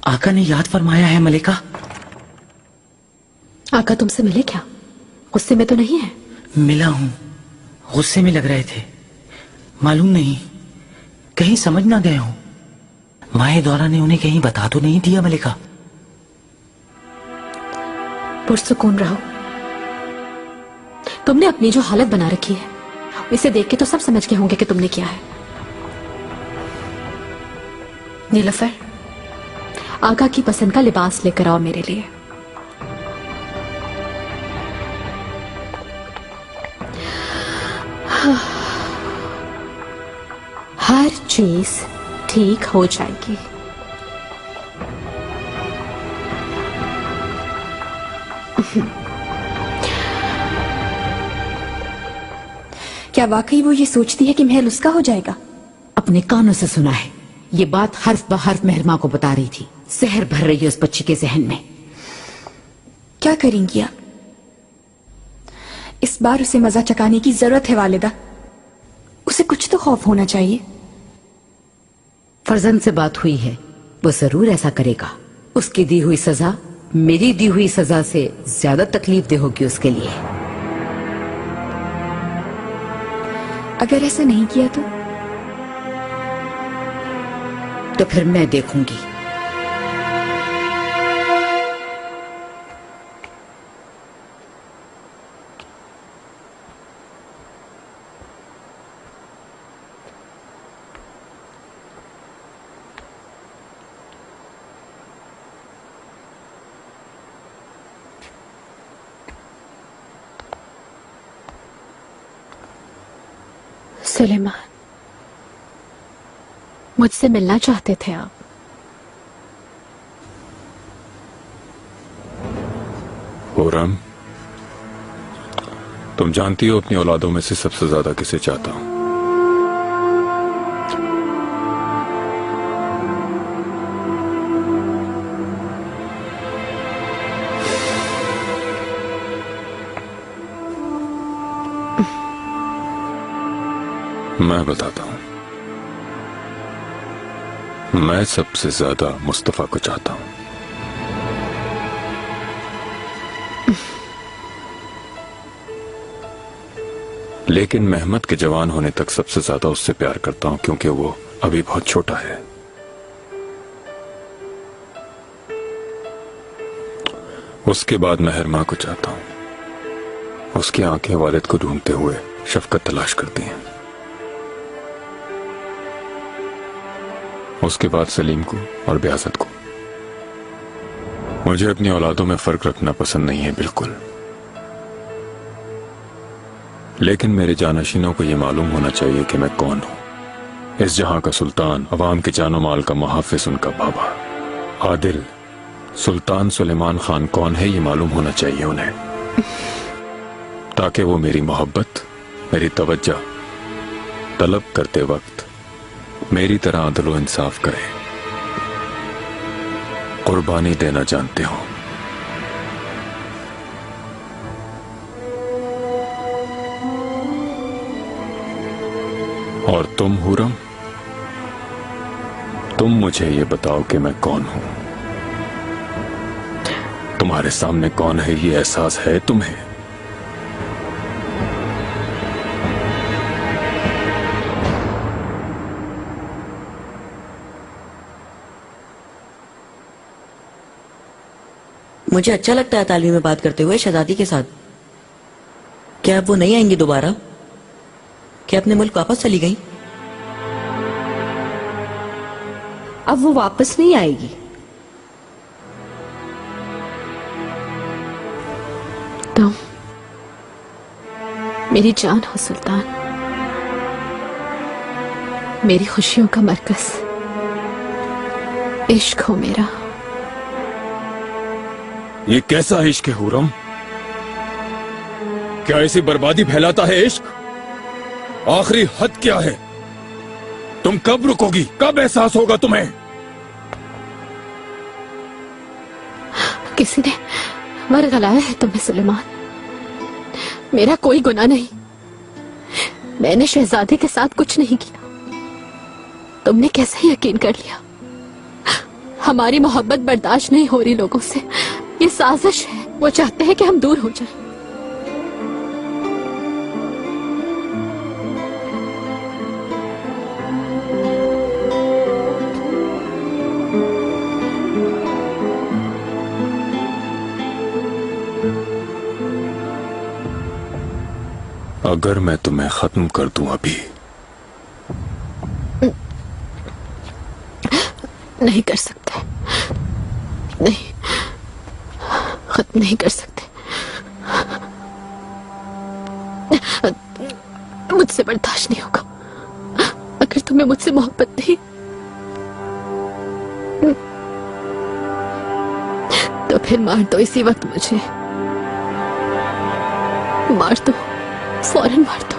आका ने याद फरमाया है मलिका। आका तुमसे मिले क्या? गुस्से में तो नहीं है? मिला हूं, गुस्से में लग रहे थे। मालूम नहीं कहीं समझ ना गए हो। माहिदौरा ने उन्हें कहीं बता तो नहीं दिया मलिका? पुरसुकून रहो। तुमने अपनी जो हालत बना रखी है, इसे देख के तो सब समझ गए होंगे कि तुमने क्या है। नीलफर, आका की पसंद का लिबास लेकर आओ मेरे लिए। हर चीज ठीक हो जाएगी। क्या वाकई वो ये सोचती है कि महल उसका हो जाएगा? अपने कानों से सुना है। ये बात हर्फ ब हर्फ मेहरमा को बता रही थी। जहर भर रही है उस बच्ची के जहन में। क्या करेंगी आप? इस बार उसे मजा चकाने की जरूरत है वालिदा। उसे कुछ तो खौफ होना चाहिए। फर्जंद से बात हुई है, वो जरूर ऐसा करेगा। उसकी दी हुई सजा मेरी दी हुई सजा से ज्यादा तकलीफ दे होगी उसके लिए। अगर ऐसा नहीं किया तो फिर मैं देखूंगी। सुलेमान, मुझसे मिलना चाहते थे आप। हुर्रम, तुम जानती हो अपनी औलादों में से सबसे ज्यादा किसे चाहता हूं। मैं बताता हूं। मैं सबसे ज्यादा मुस्तफा को चाहता हूं। लेकिन मेहमत के जवान होने तक सबसे ज्यादा उससे प्यार करता हूं, क्योंकि वो अभी बहुत छोटा है। उसके बाद मेहरमा को चाहता हूं। उसकी आंखें वालिद को ढूंढते हुए शफकत तलाश करती हैं। उसके बाद सलीम को और ब्यासत को। मुझे अपनी औलादों में फर्क रखना पसंद नहीं है बिल्कुल, लेकिन मेरे जानशीनों को यह मालूम होना चाहिए कि मैं कौन हूं। इस जहां का सुल्तान, अवाम के जानो माल का मुहाफिज, उनका बाबा आदिल सुल्तान सुलेमान खान कौन है ये मालूम होना चाहिए उन्हें, ताकि वो मेरी मोहब्बत, मेरी तवज्जो तलब करते वक्त मेरी तरह अदल व इंसाफ करे, कुर्बानी देना जानते हो। और तुम हुर्रम, तुम मुझे ये बताओ कि मैं कौन हूं। तुम्हारे सामने कौन है ये एहसास है तुम्हें? मुझे अच्छा लगता है तालवी में बात करते हुए शहजादी के साथ। क्या अब वो नहीं आएंगी दोबारा? क्या अपने मुल्क वापस चली गई? अब वो वापस नहीं आएगी। तुम मेरी जान हो सुल्तान, मेरी खुशियों का मरकज, इश्क हो मेरा। ये कैसा इश्क है हुर्रम? क्या ऐसी बर्बादी फैलाता है इश्क? आखिरी हद क्या है? तुम कब रुकोगी? कब एहसास होगा तुम्हें? किसी ने मरगलाया है तुम्हें सुलेमान। मेरा कोई गुनाह नहीं। मैंने शहजादे के साथ कुछ नहीं किया। तुमने कैसे यकीन कर लिया? हमारी मोहब्बत बर्दाश्त नहीं हो रही लोगों से। ये साजिश है। वो चाहते हैं कि हम दूर हो जाएं। अगर मैं तुम्हें खत्म कर दूं अभी? नहीं कर सकते। नहीं, खत्म नहीं कर सकते। मुझसे बर्दाश्त नहीं होगा। अगर तुम्हें मुझसे मोहब्बत नहीं तो फिर मार दो इसी वक्त मुझे। मार दो, फौरन मार दो।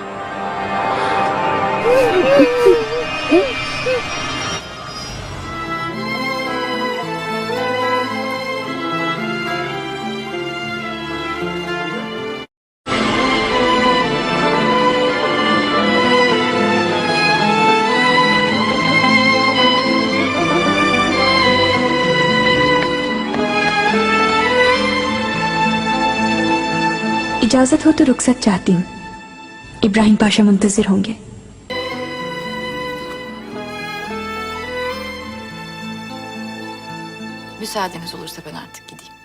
इजाजत हो तो रुखसत चाहती हूँ। इब्राहिम पाशा मुंतजिर होंगे। Müsaadeniz olursa ben artık gideyim.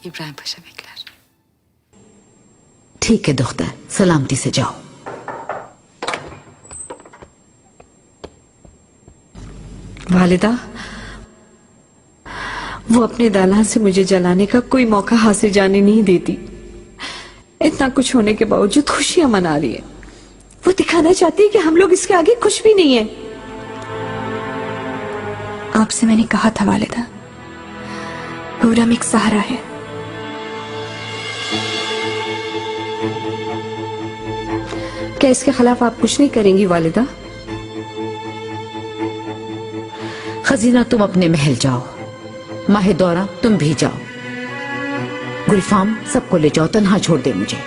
İbrahim Paşa bekler. ठीक है दुख्तर, सलामती से जाओ। वालिदा, वो अपने दालान से मुझे जलाने का कोई मौका हासिल जाने नहीं देती। इतना कुछ होने के बावजूद खुशियां मना रही है। वो दिखाना चाहती है कि हम लोग इसके आगे कुछ भी नहीं है। आपसे मैंने कहा था वालिदा, पूरम एक सहारा है। क्या इसके खिलाफ आप कुछ नहीं करेंगी वालिदा? खजीना तुम अपने महल जाओ, माहे दौरा तुम भी जाओ, गुलफाम सबको ले जाओ, तन्हा छोड़ दे मुझे।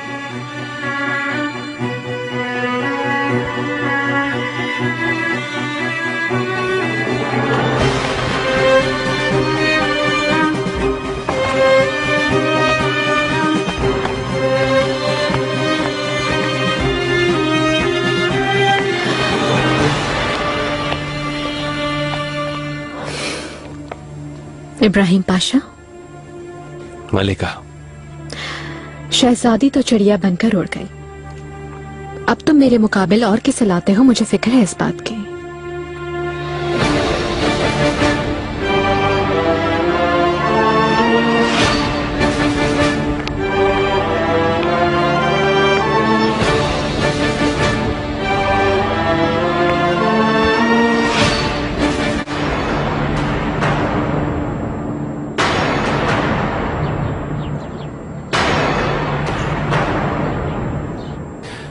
इब्राहिम पाशा, मलिका, शहजादी तो चिड़िया बनकर उड़ गई। अब तुम मेरे मुकाबिल और किसे लाते हो, मुझे फिक्र है इस बात की।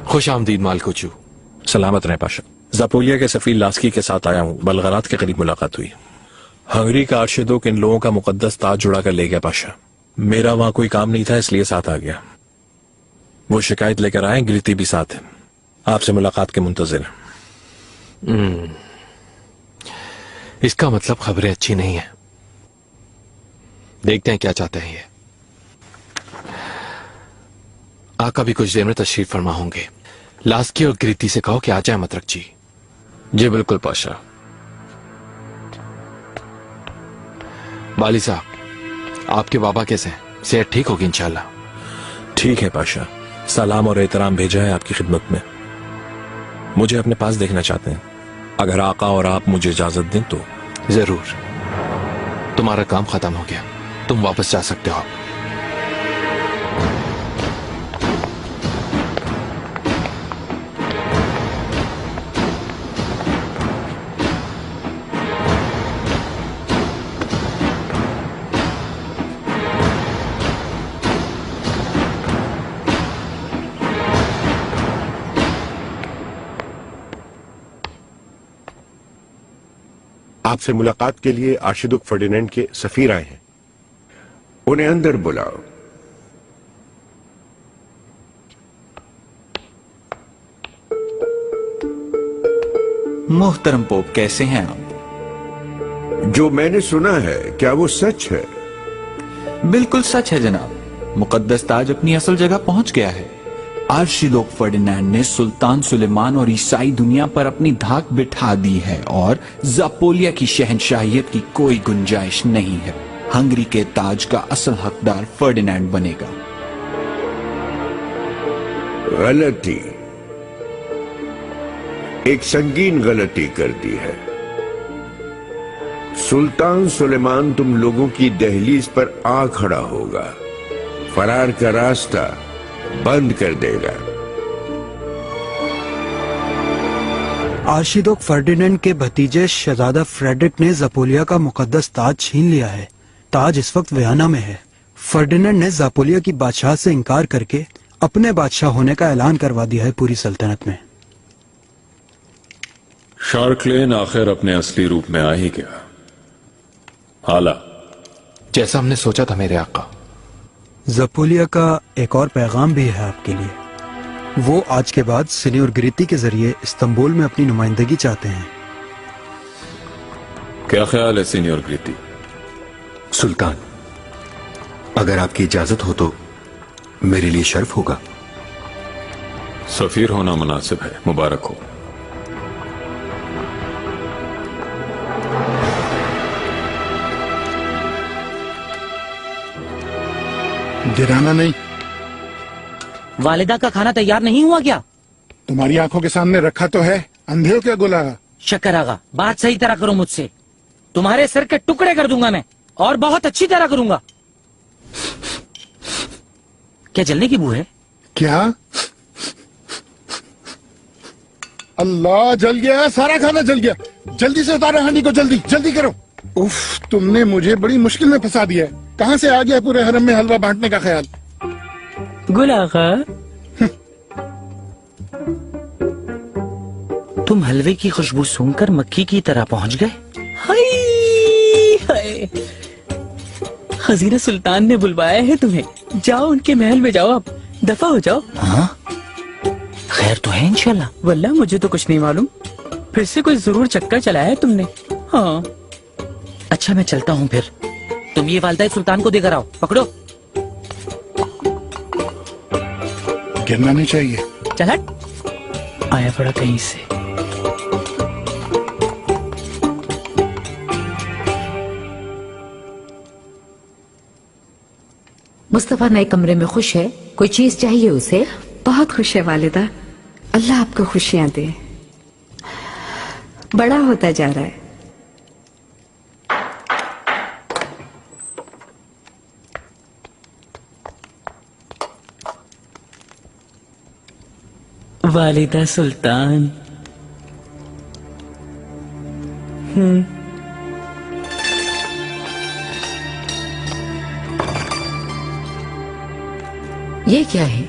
खुश आमदीद मालकोचू। सलामत रहे पाशा। जापोलिया के सफीर लास्की के साथ आया हूँ। बलगरात के करीब मुलाकात हुई। हंगरी का आर्शदुक इन लोगों का मुकद्दस ताज जुड़ा कर ले गया पाशा। मेरा वहां कोई काम नहीं था, इसलिए साथ आ गया। वो शिकायत लेकर आए, गिरती भी साथ है। आपसे मुलाकात के मुंतजिर। इसका मतलब खबरें अच्छी नहीं है। देखते हैं क्या चाहते हैं ये। आका भी कुछ देर में तशरीफ फरमा होंगे। लास्की और गिरती से कहो कि आ जाए मतरक जी। जी बिल्कुल पाशा। बाली साहब, आपके बाबा कैसे हैं? सेहत ठीक होगी इंशाल्लाह? ठीक है पाशा, सलाम और एहतराम भेजा है आपकी खिदमत में। मुझे अपने पास देखना चाहते हैं। अगर आका और आप मुझे इजाजत दें तो। जरूर। तुम्हारा काम खत्म हो गया, तुम वापस जा सकते हो। आपसे मुलाकात के लिए आर्शदुक फर्डिनेंड के सफीर आए हैं। उन्हें अंदर बुलाओ। मोहतरम पोप, कैसे हैं आप? जो मैंने सुना है, क्या वो सच है? बिल्कुल सच है जनाब। मुकद्दस ताज अपनी असल जगह पहुंच गया है। आर्शिदुक फर्डिनेंड ने सुल्तान सुलेमान और ईसाई दुनिया पर अपनी धाक बिठा दी है और जापोलिया की शहंशाहियत की कोई गुंजाइश नहीं है। हंगरी के ताज का असल हकदार फर्डिनेंड बनेगा। गलती, एक संगीन गलती कर दी है। सुल्तान सुलेमान तुम लोगों की दहलीज पर आ खड़ा होगा, फरार का रास्ता बंद कर देगा। आर्शिदुक फर्डिनेंड के भतीजे शहजादा फ्रेडरिक ने जापोलिया का मुकद्दस ताज छीन लिया है। ताज इस वक्त वियना में है। फर्डिनेंड ने जापोलिया की बादशाह से इनकार करके अपने बादशाह होने का ऐलान करवा दिया है पूरी सल्तनत में। शार्कलेन आखिर अपने असली रूप में आ ही गया। हाला, जैसा हमने सोचा था मेरे आका। जापोलिया का एक और पैगाम भी है आपके लिए। वो आज के बाद सीनियर गिरिती के जरिए इस्तांबुल में अपनी नुमाइंदगी चाहते हैं। क्या ख्याल है सीनियर गिरिती? सुल्तान, अगर आपकी इजाजत हो तो मेरे लिए शर्फ होगा। सफीर होना मुनासिब है, मुबारक हो। गिराना नहीं। वालिदा का खाना तैयार नहीं हुआ क्या? तुम्हारी आंखों के सामने रखा तो है, अंधे हो क्या गुला? शक्कर आगा, बात सही तरह करो मुझसे। तुम्हारे सिर के टुकड़े कर दूंगा मैं, और बहुत अच्छी तरह करूंगा। क्या जलने की बू है? क्या? अल्लाह, जल गया, सारा खाना जल गया। जल्दी से उतारो हांडी को, जल्दी जल्दी करो। उफ, तुमने मुझे बड़ी मुश्किल में फंसा दिया है। कहाँ से आ गया पूरे हरम में हलवा बांटने का ख्याल? गुल आगा, तुम हलवे की खुशबू सूंघकर मक्खी की तरह पहुंच गए। हाय हाय, खजीना सुल्तान ने बुलवाया है तुम्हें। जाओ उनके महल में जाओ, अब दफा हो जाओ। हाँ, खैर तो है इंशाल्लाह। वल्लाह मुझे तो कुछ नहीं मालूम, फिर से कोई जरूर चक्कर चलाया है तुमने। हाँ अच्छा, मैं चलता हूँ फिर। तुम ये वालिदा सुल्तान को देकर आओ, पकड़ो। गिरना नहीं चाहिए। चल हट, आया पड़ा कहीं से। मुस्तफा नए कमरे में खुश है? कोई चीज चाहिए उसे? बहुत खुश है वालिदा, अल्लाह आपको खुशियां दे। बड़ा होता जा रहा है। वालिदा सुल्तान। ये क्या है?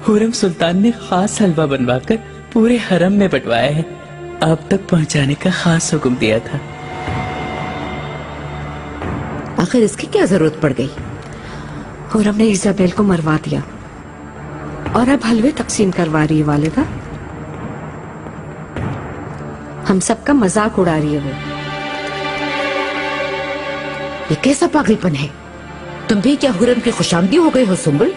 हुरम सुल्तान ने खास हलवा बनवाकर पूरे हरम में बंटवाया है। आप तक पहुंचाने का खास हुक्म दिया था। आखिर इसकी क्या जरूरत पड़ गई? हुरम ने इजाबेल को मरवा दिया और अब हलवे तकसीम करवा रही है वालिदा। हम सबका मजाक उड़ा रही है वो। ये कैसा पागलपन है? तुम भी क्या हुरम की खुशामदी हो गई हो सुंबुल?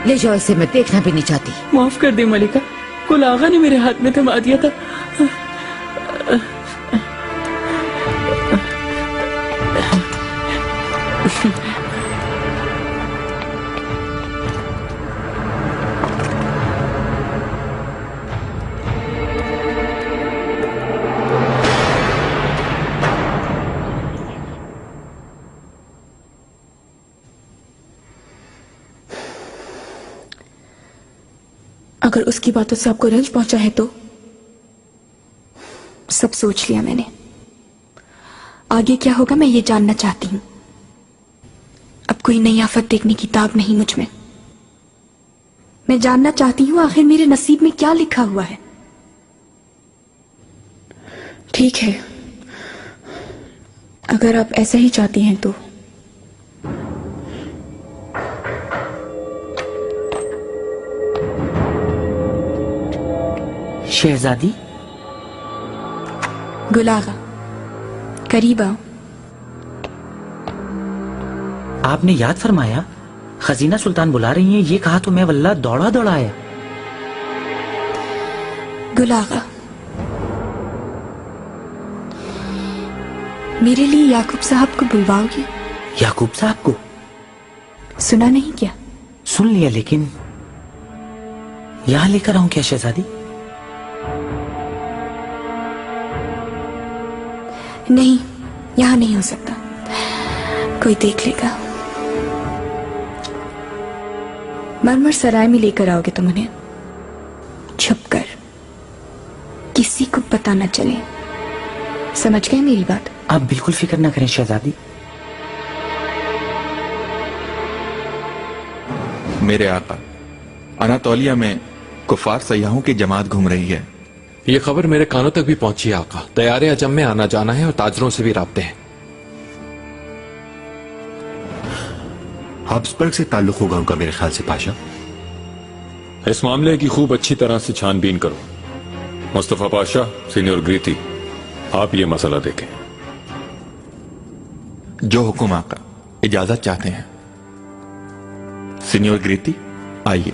ले जाओ इसे, मैं देखना भी नहीं चाहती। माफ कर दे मलिका, कुल आगा ने मेरे हाथ में थमा दिया था। अगर उसकी बातों से आपको रंज पहुंचा है तो सब सोच लिया मैंने। आगे क्या होगा मैं ये जानना चाहती हूं। अब कोई नई आफत देखने की ताब नहीं मुझ में। मैं जानना चाहती हूं आखिर मेरे नसीब में क्या लिखा हुआ है। ठीक है, अगर आप ऐसा ही चाहती हैं तो शहजादी। गुल आगा, करीब आओ। आपने याद फरमाया खजीना सुल्तान बुला रही हैं, ये कहा तो मैं वल्लाह दौड़ा दौड़ा आया। गुल आगा, मेरे लिए याकूब साहब को बुलवाओगे? याकूब साहब को? सुना नहीं क्या? सुन लिया, लेकिन यहां लेकर आऊं क्या शहजादी? नहीं, यहां नहीं हो सकता, कोई देख लेगा। मरमर सराय में लेकर आओगे तुम उन्हें, छुप कर, किसी को पता न चले। समझ गए मेरी बात? आप बिल्कुल फिक्र न करें शहजादी। मेरे आका, अनातोलिया में कुफार सयाहों की जमात घूम रही है। ये खबर मेरे कानों तक भी पहुंची है आका। तैयारे अजम में आना जाना है और ताजरों से भी राब्ते हैं। हाब्सबर्ग से ताल्लुक होगा उनका मेरे ख्याल से पाशा। इस मामले की खूब अच्छी तरह से छानबीन करो। मुस्तफा पाशा, सीनियर ग्रीती, आप ये मसला देखें। जो हुक्म आका, इजाजत चाहते हैं। सीनियर ग्रीती, आइए।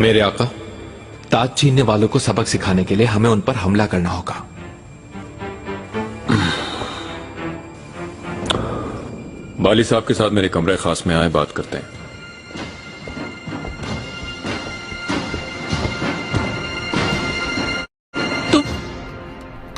मेरे आका, ताज छीनने वालों को सबक सिखाने के लिए हमें उन पर हमला करना होगा। बाली साहब के साथ मेरे कमरे खास में आए, बात करते हैं।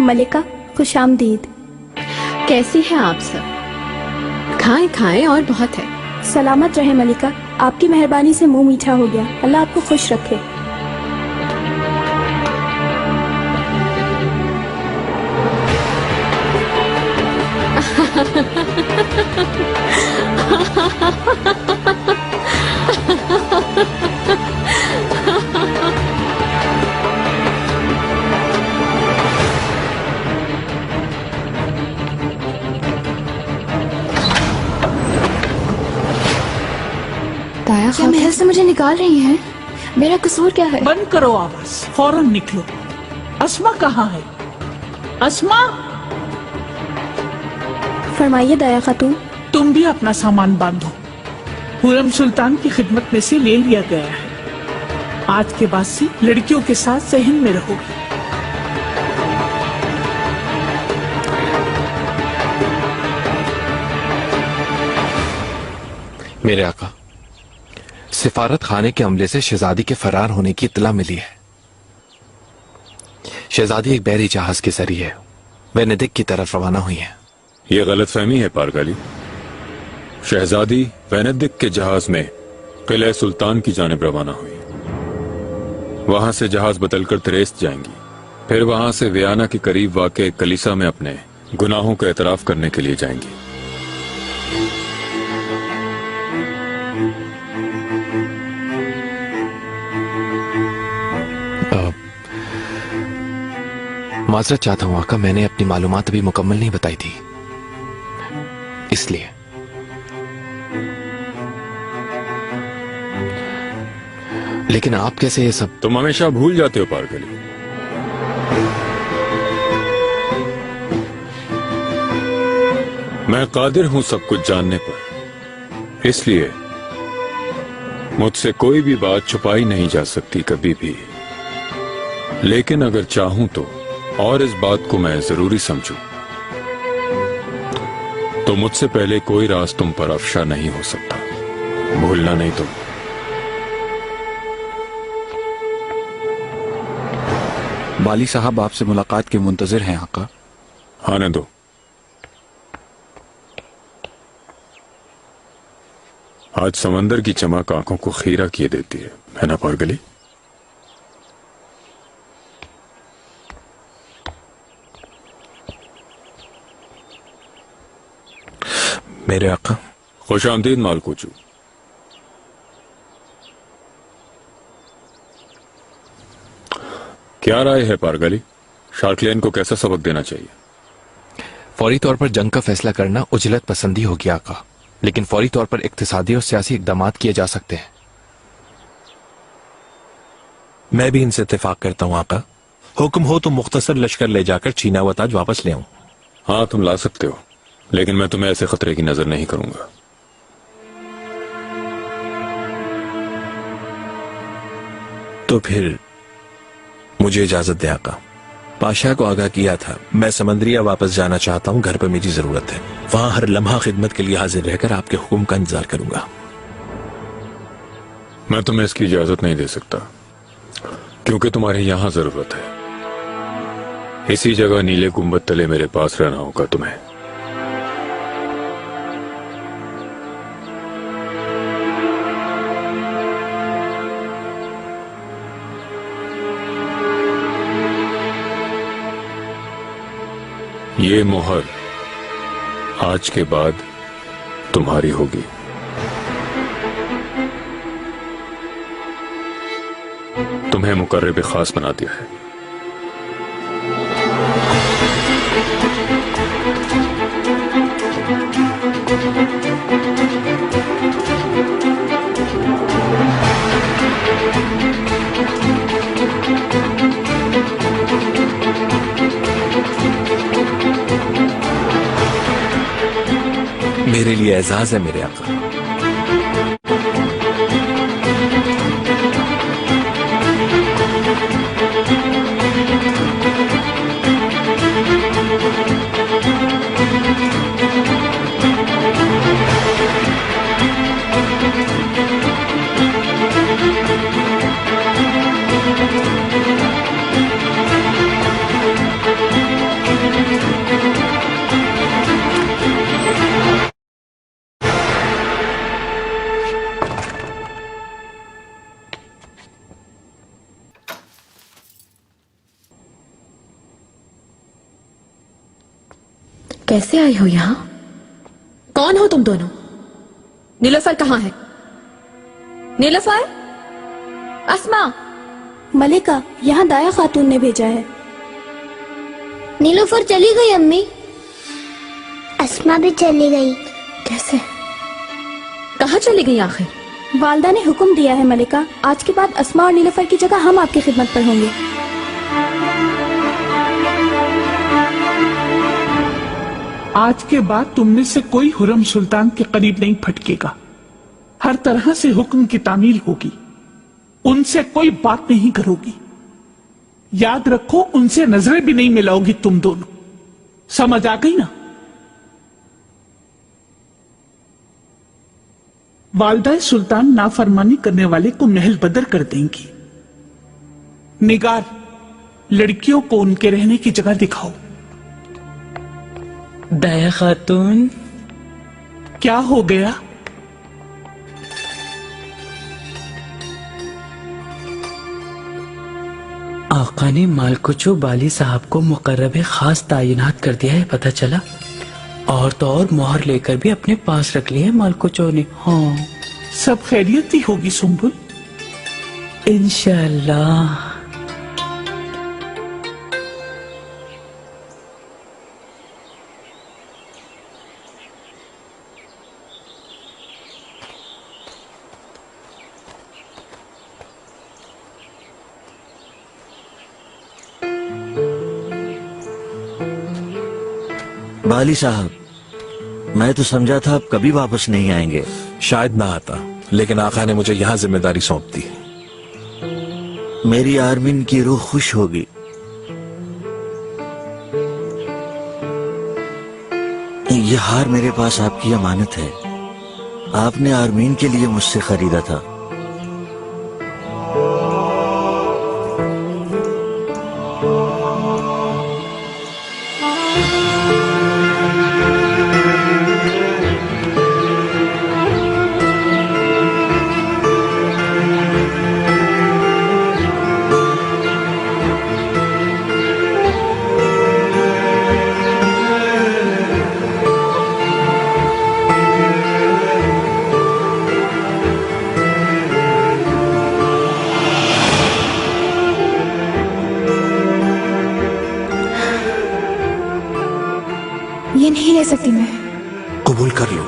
मलिका, खुश आमदीद। कैसी हैं आप सब? खाएं खाएं और बहुत है। सलामत रहे मलिका, आपकी मेहरबानी से मुंह मीठा हो गया। अल्लाह आपको खुश रखे। क्या महल से मुझे निकाल रही हैं? मेरा कसूर क्या है? बंद करो आवाज, फौरन निकलो। अस्मा कहाँ है? अस्मा, फरमाइए दाया खातून। तुम भी अपना सामान बांधो। हुरम सुल्तान की खिदमत में से ले लिया गया है। आज के बाद से लड़कियों के साथ सहन में रहोगी। मेरे आका, सिफारत खाने के अमले से शहजादी के फरार होने की इत्तला मिली है। शहजादी एक बहरी जहाज के जरिए वेनेदिक की तरफ रवाना हुई है। ये गलतफहमी है पारगाली। शहजादी वेनेदिक के जहाज में किले सुल्तान की जानिब रवाना हुई। वहां से जहाज बदलकर त्रेस्त जाएंगी, फिर वहां से वियाना के करीब वाक़े कलीसा में अपने गुनाहों का एतराफ करने के लिए जाएंगी। माजरत चाहता हूं आका, मैंने अपनी मालूमात अभी मुकम्मल नहीं बताई थी, इसलिए। लेकिन आप कैसे ये सब? तुम हमेशा भूल जाते हो पारगली। मैं कादिर हूं सब कुछ जानने पर, इसलिए मुझसे कोई भी बात छुपाई नहीं जा सकती कभी भी। लेकिन अगर चाहूं तो, और इस बात को मैं जरूरी समझूं, तो मुझसे पहले कोई राज तुम पर अफशा नहीं हो सकता। भूलना नहीं तुम। बाली साहब आपसे मुलाकात के मुंतजिर हैं आका। आने दो। आज समंदर की चमक आंखों को खीरा किए देती है ना पारगली? मेरे आका। खुश आमदीद मालकोचू। क्या राय है पारगली? शार्कलेन को कैसा सबक देना चाहिए? फौरी तौर पर जंग का फैसला करना उजलत पसंदी होगी आका, लेकिन फौरी तौर पर इक्तिसादी और सियासी इकदामात किए जा सकते हैं। मैं भी इनसे इत्तेफाक करता हूँ आका। हुक्म हो तो मुख्तसर लश्कर ले जाकर छीना हुआ ताज वापस ले आऊं। हाँ, तुम ला सकते हो, लेकिन मैं तुम्हें ऐसे खतरे की नजर नहीं करूंगा। तो फिर मुझे इजाजत दे आका। पाशा को आगाह किया था, मैं समंदरिया वापस जाना चाहता हूँ, घर पर मेरी जरूरत है। वहां हर लम्हा खिदमत के लिए हाजिर रहकर आपके हुक्म का इंतजार करूंगा। मैं तुम्हें इसकी इजाजत नहीं दे सकता, क्योंकि तुम्हारे यहां जरूरत है। इसी जगह नीले गुंबद तले मेरे पास रहना होगा तुम्हें। ये मोहर आज के बाद तुम्हारी होगी। तुम्हें मुकर्रब खास बना दिया है। मेरे लिए एजाज है मेरे आका। कैसे आई हो यहाँ? कौन हो तुम दोनों? नीलोफर कहाँ है? नीलोफर? अस्मा? मलिका, यहाँ दाया खातून ने भेजा है। नीलोफर चली गई अम्मी। अस्मा भी चली गई। कैसे? कहाँ चली गई आखिर? वालदा ने हुक्म दिया है मलिका, आज के बाद अस्मा और नीलोफर की जगह हम आपकी खिदमत पर होंगे। आज के बाद तुमने से कोई हुरम सुल्तान के करीब नहीं फटकेगा। हर तरह से हुक्म की तामील होगी। उनसे कोई बात नहीं करोगी। याद रखो, उनसे नजरें भी नहीं मिलाओगी तुम दोनों। समझ आ गई ना? वालदा सुल्तान नाफरमानी करने वाले को महल बदर कर देंगी। निगार, लड़कियों को उनके रहने की जगह दिखाओ। दाया खातून, क्या हो गया? आका ने मालकुचो बाली साहब को मुकर्रब खास तायिनात कर दिया है, पता चला। और तो और मोहर लेकर भी अपने पास रख ली है मालकुचो ने। हाँ, सब खैरियत ही होगी सुम्बुल, इंशाअल्लाह। बाली साहब, मैं तो समझा था आप कभी वापस नहीं आएंगे। शायद ना आता, लेकिन आका ने मुझे यहाँ जिम्मेदारी सौंप दी। मेरी आर्मीन की रूह खुश होगी। यह हार मेरे पास आपकी अमानत है। आपने आर्मीन के लिए मुझसे खरीदा था। ये नहीं ले सकती मैं। कबूल कर लो।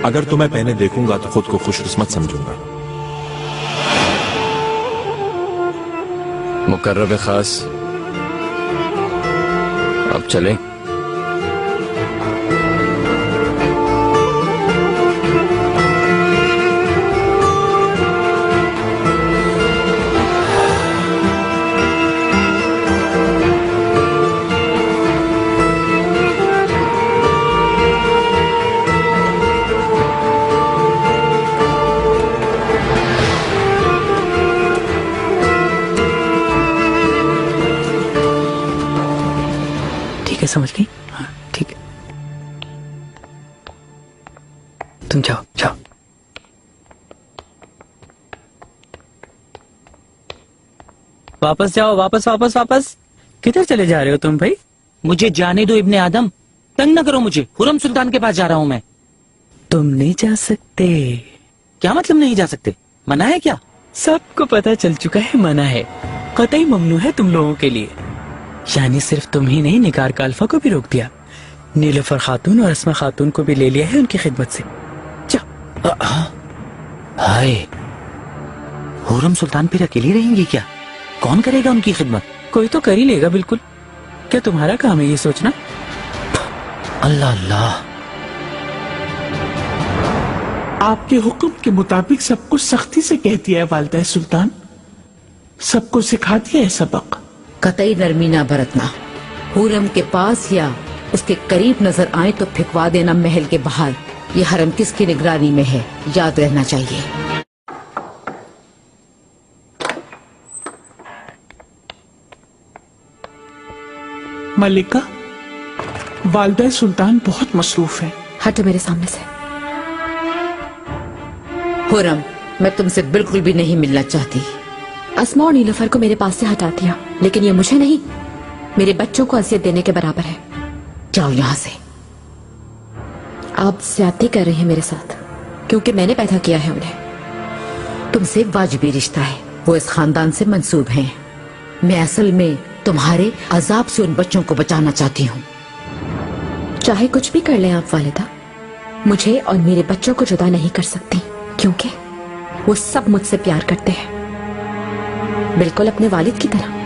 अगर तुम्हें पहने देखूंगा तो खुद को खुशकिस्मत समझूंगा। मुकर्रब खास, अब चलें? समझ गई? हाँ, ठीक है। तुम जाओ जाओ। वापस जाओ, वापस वापस वापस। किधर चले जा रहे हो तुम भाई? मुझे जाने दो इब्ने आदम, तंग न करो मुझे। हुरम सुल्तान के पास जा रहा हूँ मैं। तुम नहीं जा सकते। क्या मतलब नहीं जा सकते? मना है क्या? सबको पता चल चुका है मना है, कतई ममनू है तुम लोगों के लिए। यानी सिर्फ तुम ही नहीं, निगार का अल्फा को भी रोक दिया, नीलोफर खातून और अस्मा खातून को भी ले लिया है उनकी खिदमत से। हाय, हुरम सुल्तान फिर अकेली रहेंगी क्या? कौन करेगा उनकी खिदमत? कोई तो कर ही लेगा बिल्कुल। क्या तुम्हारा काम है ये सोचना? अल्लाह अल्लाह। आपके हुक्म के मुताबिक सब कुछ सख्ती से कह दिया है वालिदा सुल्तान, सबको सिखा दिया है सबक। कतई नरमी ना बरतना। हुरम के पास या उसके करीब नजर आए तो फिकवा देना महल के बाहर। ये हरम किसकी निगरानी में है, याद रहना चाहिए। मलिका, वालिदा सुल्तान बहुत मसरूफ है। हटो मेरे सामने से। हुरम, मैं तुमसे बिल्कुल भी नहीं मिलना चाहती। अस्मा और नीलोफर को मेरे पास से हटा दिया, लेकिन ये मुझे नहीं, मेरे बच्चों को असियत देने के बराबर है। जाओ यहाँ से। आप ज्यादती कर रही हैं मेरे साथ, क्योंकि मैंने पैदा किया है उन्हें। तुमसे वाजिबी रिश्ता है, वो इस खानदान से मंसूब हैं। मैं असल में तुम्हारे अजाब से उन बच्चों को बचाना चाहती हूँ। चाहे कुछ भी कर लें आप वालिदा, मुझे और मेरे बच्चों को जुदा नहीं कर सकती, क्योंकि वो सब मुझसे प्यार करते हैं, बिल्कुल अपने वालिद की तरह।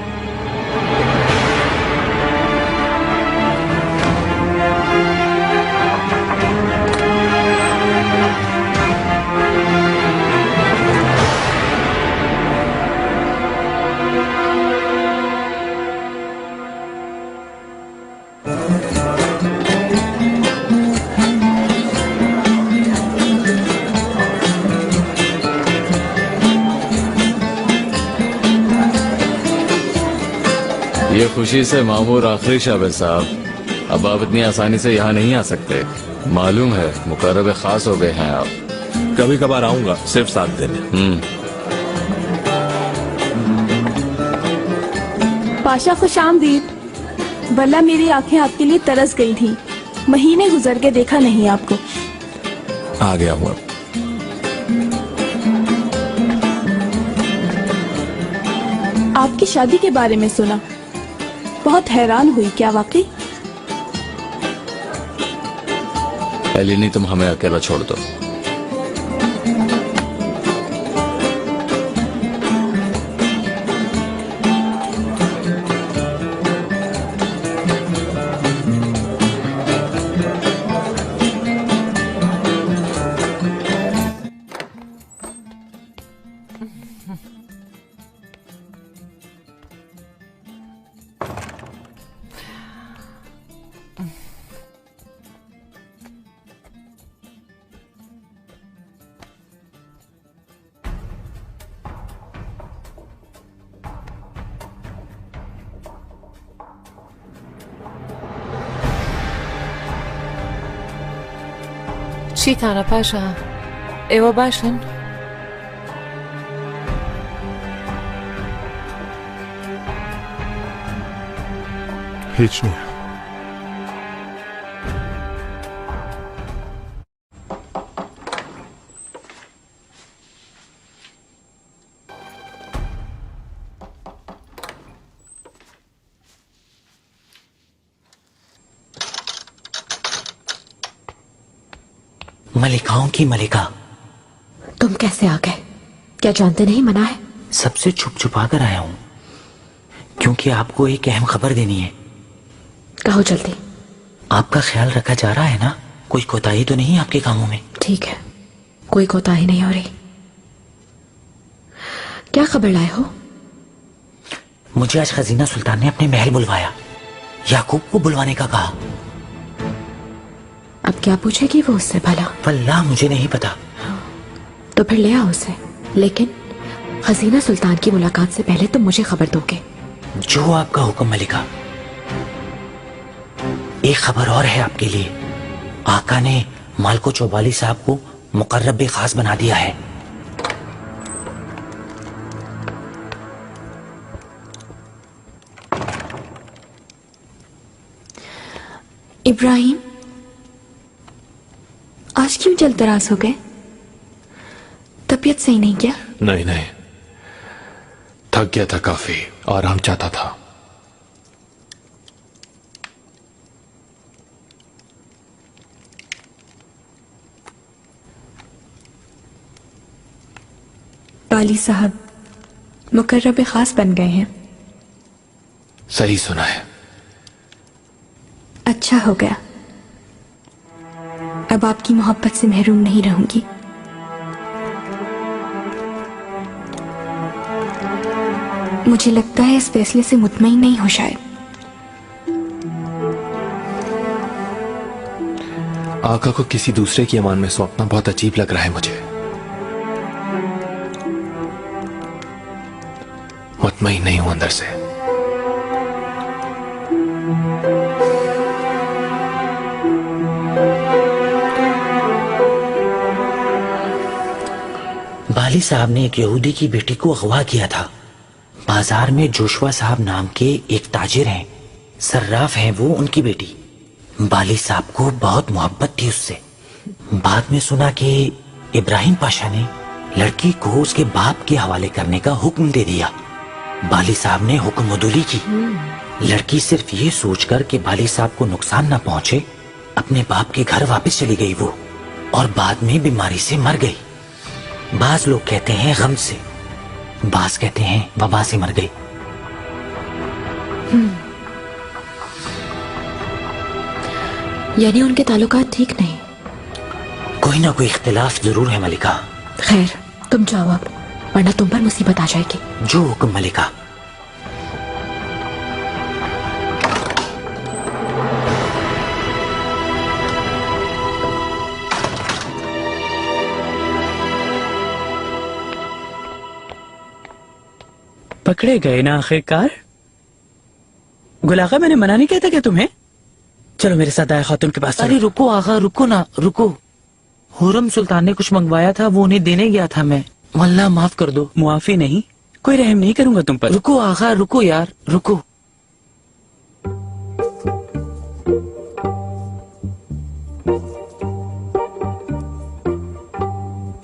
ये खुशी से मामूर आखिरी शाबिर साहब, अब आप इतनी आसानी से यहाँ नहीं आ सकते। मालूम है मुकर्रब खास हो गए हैं आप। कभी कभार आऊंगा, सिर्फ 7 दिन। पाशा खुशामदीद। वल्ला मेरी आंखें आपके लिए तरस गई थी, महीने गुजर के देखा नहीं आपको। आ गया हूँ। आपकी शादी के बारे में सुना, बहुत हैरान हुई। क्या वाकई? एलिनी, तुम हमें अकेला छोड़ दो। Chitana Pasha, Ewa Bashan. Hitch नहीं। मलिकाओं की मलिका, तुम कैसे आ गए? क्या जानते नहीं मना है? सबसे छुप छुपा कर आया हूँ, क्योंकि आपको एक अहम खबर देनी है। कहो जल्दी। आपका ख्याल रखा जा रहा है ना? कोई कोताही तो नहीं आपके कामों में? ठीक है, कोई कोताही नहीं हो रही। क्या खबर लाए हो? मुझे आज खजीना सुल्तान ने अपने महल बुलवाया, याकूब को बुलवाने का कहा। अब क्या पूछेगी वो उससे भला? वल्लाह मुझे नहीं पता। तो फिर ले आओ उसे, लेकिन खजीना सुल्तान की मुलाकात से पहले तुम मुझे खबर दोगे। जो आपका हुक्म मलिका। एक खबर और है आपके लिए, आका ने मालको चौबाली साहब को मुकर्रब खास बना दिया है। इब्राहिम, आज क्यों जल्दराज हो गए? तबीयत सही नहीं क्या? नहीं नहीं, थक गया था काफी, आराम चाहता था। वाली साहब मुकर्रब खास बन गए हैं। सही सुना है। अच्छा हो गया, अब आपकी मोहब्बत से महरूम नहीं रहूंगी। मुझे लगता है इस फैसले से मुतमईन नहीं हो शायद। आका को किसी दूसरे की अमान में सौंपना बहुत अजीब लग रहा है मुझे। मुतमईन नहीं हूं अंदर से। बाली साहब ने एक यहूदी की बेटी को अगवा किया था। बाजार में जोशवा साहब नाम के एक ताजिर हैं, सर्राफ हैं वो, उनकी बेटी। बाली साहब को बहुत मोहब्बत थी उससे। बाद में सुना कि इब्राहिम पाशा ने लड़की को उसके बाप के हवाले करने का हुक्म दे दिया। बाली साहब ने हुक्म अदुली की। लड़की सिर्फ ये सोचकर कि बाली साहब को नुकसान ना पहुंचे, अपने बाप के घर वापस चली गई वो, और बाद में बीमारी से मर गई। बाज लोग कहते हैं गम से, बाज कहते हैं वबा से मर गई। यानी उनके ताल्लुकात ठीक नहीं। कोई ना कोई इख्तिलाफ जरूर है मलिका। खैर, तुम जाओ अब, वरना तुम पर मुसीबत आ जाएगी। जो हुक्म मलिका। पकड़े गए ना आखिरकार। गुलागा, मैंने मना नहीं किया था क्या तुम्हें? चलो मेरे साथ आया खातून के पास। अरे रुको आगा, रुको ना, रुको। हुरम सुल्तान ने कुछ मंगवाया था, वो उन्हें देने गया था मैं। वल्लाह माफ कर दो। मुआफी नहीं, कोई रहम नहीं करूंगा तुम पर। रुको आगा, रुको यार, रुको।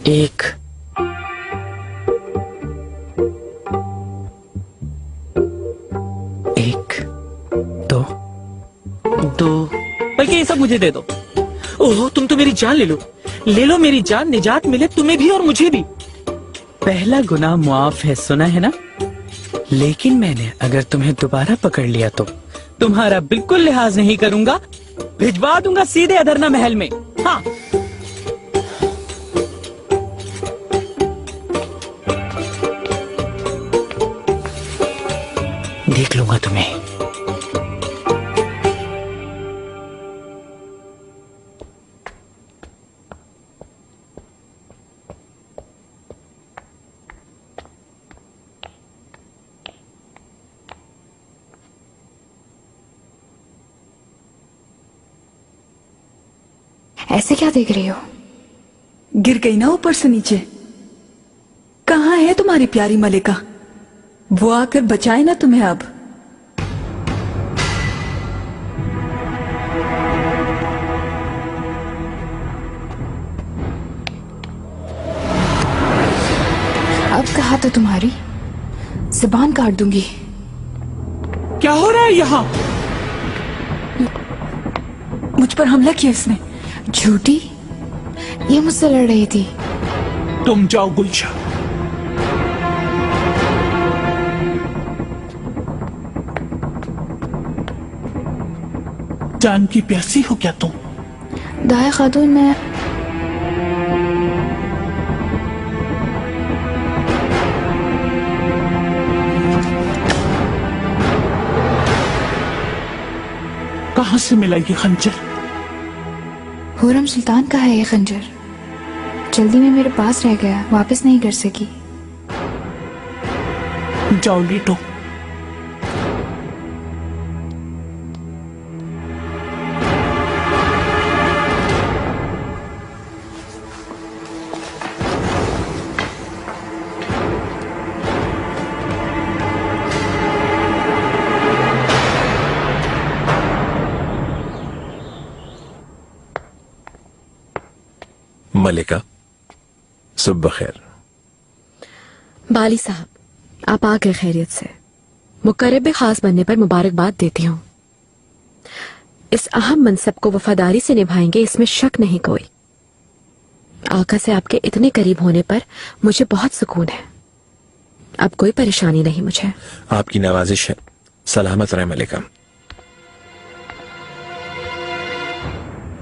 एक, दो, बल्कि ये सब मुझे दे दो। ओह, तुम तो मेरी जान ले लो, ले लो मेरी जान, निजात मिले तुम्हें भी और मुझे भी। पहला गुनाह मुआफ है, सुना है ना? लेकिन मैंने अगर तुम्हें दोबारा पकड़ लिया तो तुम्हारा बिल्कुल लिहाज नहीं करूंगा, भिजवा दूंगा सीधे अदरना महल में। हाँ, देख लूंगा तुम्हें। ऐसे क्या देख रही हो? गिर गई ना ऊपर से नीचे। कहाँ है तुम्हारी प्यारी मलिका? वो आकर बचाए ना तुम्हें अब। अब कहा तो तुम्हारी जुबान काट दूंगी। क्या हो रहा है यहाँ? मुझ पर हमला किया इसने। झूठी, ये मुझसे लड़ रही थी। तुम जाओ गुलशा। जान की प्यासी हो क्या तुम? दाए खातून, मैं कहां से मिला ये खंजर? हुरम सुल्तान का है ये खंजर। जल्दी में मेरे पास रह गया, वापस नहीं कर सकी। जाओ लेटो। मलिका, सुबह खैर। बाली साहब, आप आ गए खैरियत से। मुकर्रब खास बनने पर मुबारकबाद देती हूँ। इस अहम मनसब को वफादारी से निभाएंगे, इसमें शक नहीं कोई। आका से आपके इतने करीब होने पर मुझे बहुत सुकून है। अब कोई परेशानी नहीं मुझे। आपकी नवाजिश है। सलामत रहे मलिका।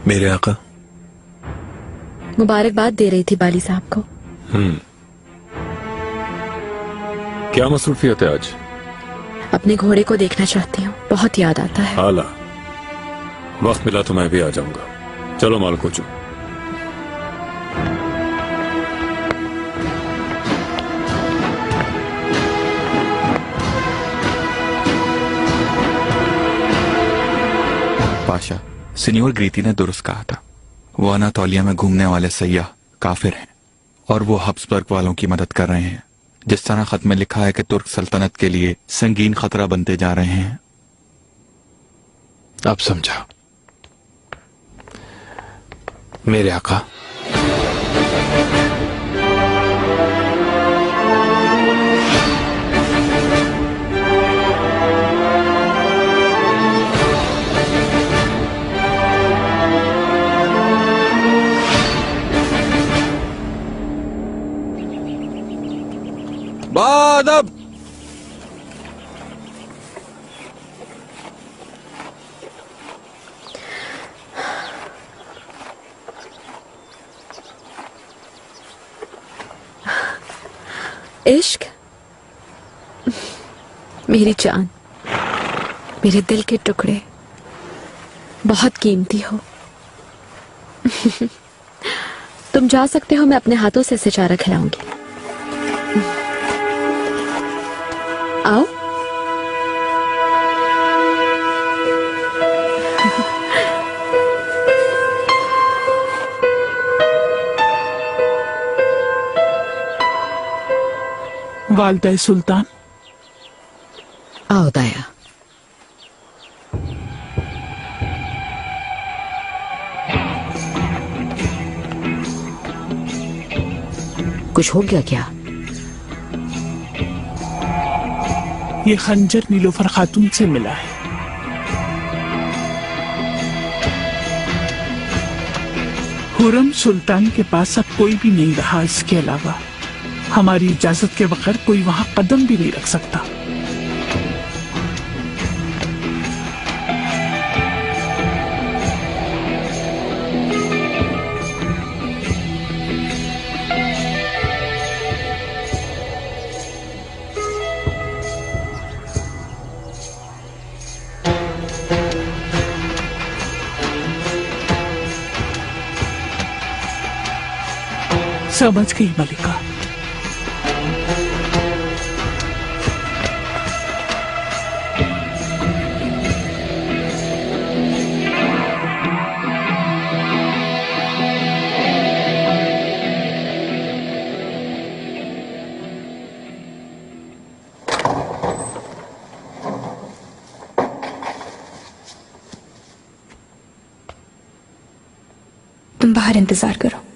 मेरे आका। मुबारकबाद दे रही थी बाली साहब को। क्या मसरूफियत है आज? अपने घोड़े को देखना चाहती हूँ, बहुत याद आता है। आला, वक्त मिला तो मैं भी आ जाऊंगा। चलो माल कोचो। पाशा, सीनियर ग्रीती ने दुरुस्त कहा था। वो अनातोलिया में घूमने वाले सयाह काफिर हैं और वो हब्सबर्ग वालों की मदद कर रहे हैं। जिस तरह खत में लिखा है कि तुर्क सल्तनत के लिए संगीन खतरा बनते जा रहे हैं। अब समझा मेरे आका। बादब। इश्क, मेरी जान, मेरे दिल के टुकड़े, बहुत कीमती हो। तुम जा सकते हो, मैं अपने हाथों से इसे चारा खिलाऊंगी। आओ। वालदा सुल्तान। आओ दाया। कुछ हो गया क्या? ये खंजर नीलोफर खातून से मिला है। हुरम सुल्तान के पास अब कोई भी नहीं रहा। इसके अलावा हमारी इजाजत के बगैर कोई वहां कदम भी नहीं रख सकता। समझ गई मलिका। तुम बाहर इंतजार करो।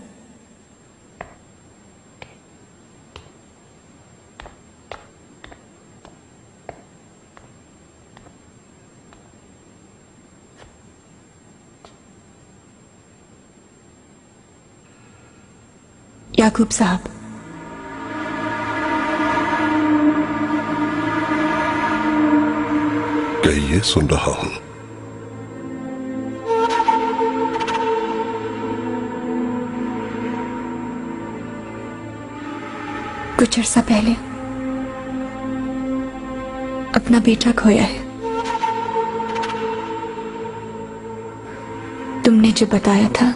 याकूब साहब, कहिए, सुन रहा हूं। कुछ अर्सा पहले अपना बेटा खोया है। तुमने जो बताया था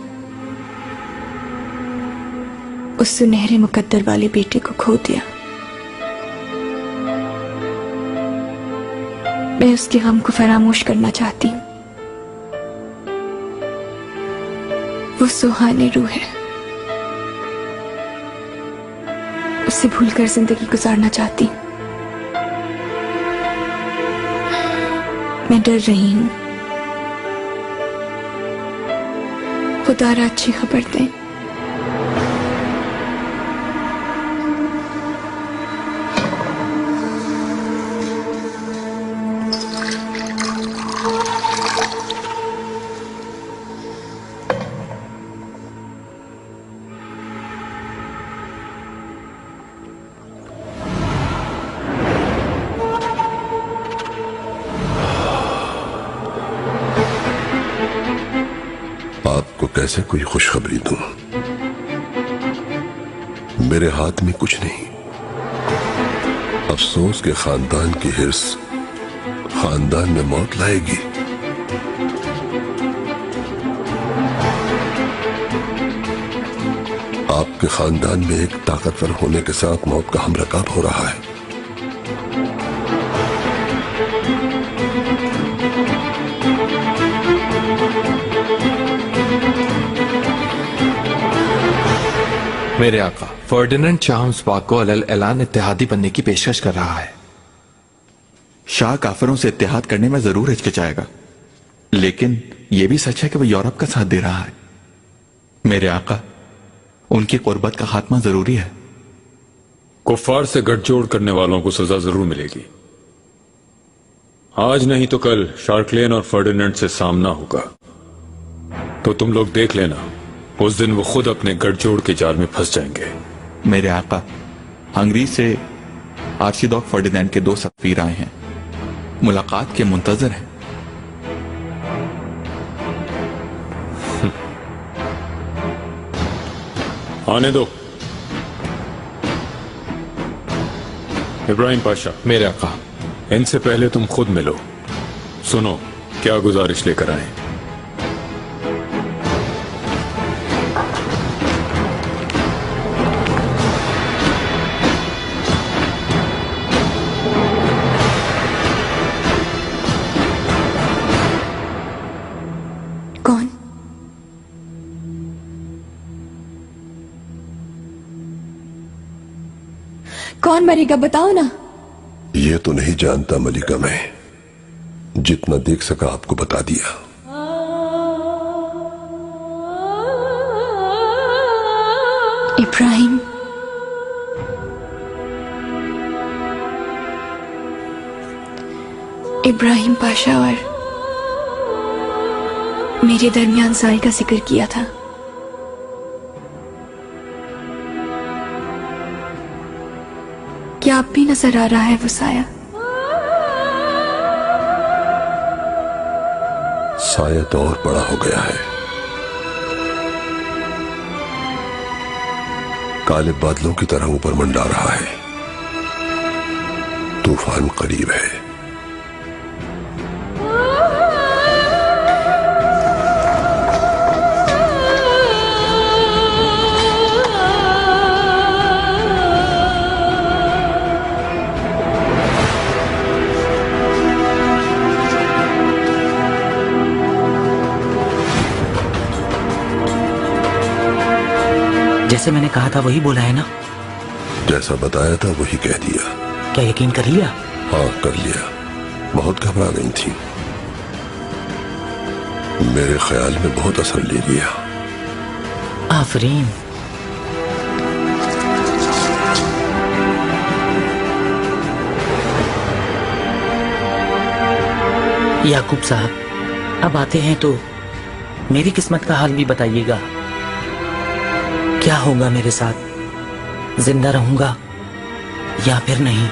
उस सुनहरे मुकद्दर वाले बेटे को खो दिया। मैं उसके गम को फरामोश करना चाहती हूँ। वो सुहानी रूह है, उसे भूलकर जिंदगी गुजारना चाहती हूँ। मैं डर रही हूँ। खुदा अच्छी खबर दें। कैसे कोई खुशखबरी दूं? मेरे हाथ में कुछ नहीं। अफसोस के खानदान की हिर्स खानदान में मौत लाएगी। आपके खानदान में एक ताकतवर होने के साथ मौत का हमला कब हो रहा है? मेरे आका, फर्डिनेंड चार्ल्स पाक को अलल ऐलान इत्तेहादी बनने की पेशकश कर रहा है। शाह काफिरों से इत्तेहाद करने में जरूर हिचकिचाएगा, लेकिन यह भी सच है कि वह यूरोप का साथ दे रहा है। मेरे आका, उनकी कुर्बत का खात्मा जरूरी है। कुफ्फार से गठजोड़ करने वालों को सजा जरूर मिलेगी। आज नहीं तो कल शार्कलेन और फर्डिनेंड से सामना होगा, तो तुम लोग देख लेना, उस दिन वो खुद अपने गठजोड़ के जाल में फंस जाएंगे। मेरे आका, हंगरी से आर्चिडॉक फर्डिनेंड के 2 सफीर आए हैं, मुलाकात के मुंतजर हैं। आने दो। इब्राहिम पाशा। मेरे आका। इनसे पहले तुम खुद मिलो, सुनो क्या गुजारिश लेकर आए। कौन? कौन मरेगा बताओ ना। ये तो नहीं जानता मलिका, मैं जितना देख सका आपको बता दिया। इब्राहिम, इब्राहिम पाशा और मेरे दरमियान साय का जिक्र किया था। क्या आप भी नजर आ रहा है वो साया? साया तो और बड़ा हो गया है। काले बादलों की तरह ऊपर मंडरा रहा है। तूफान करीब है। जैसे मैंने कहा था वही बोला है ना? जैसा बताया था वही कह दिया। क्या यकीन कर लिया? हाँ कर लिया। बहुत घबरा गई थी। मेरे ख्याल में बहुत असर ले लिया। आफरीन। याकूब साहब, अब आते हैं तो मेरी किस्मत का हाल भी बताइएगा। क्या होगा मेरे साथ? जिंदा रहूंगा या फिर नहीं?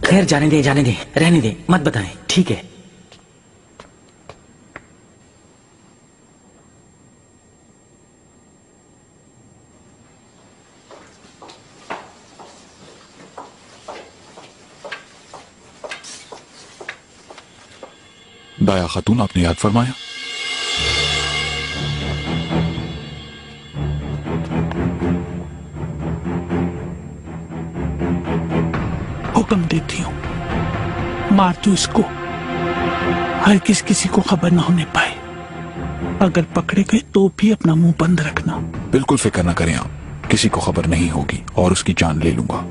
खैर जाने दे, जाने दे, रहने दे, मत बताएं, ठीक है? दाया खातून, आपने याद फरमाया। हुक्म देती हूँ, मार दो इसको, हर किसी को खबर ना होने पाए। अगर पकड़े गए तो भी अपना मुंह बंद रखना। बिल्कुल फिक्र ना करें आप, किसी को खबर नहीं होगी और उसकी जान ले लूंगा।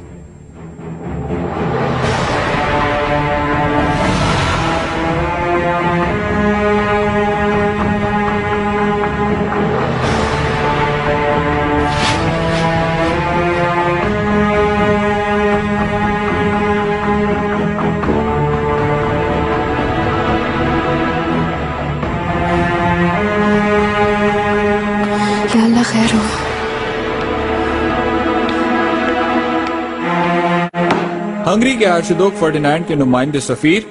खैर हो। हंगरी के आर्चडुक फर्डिनेंड के नुमाइंदे सफीर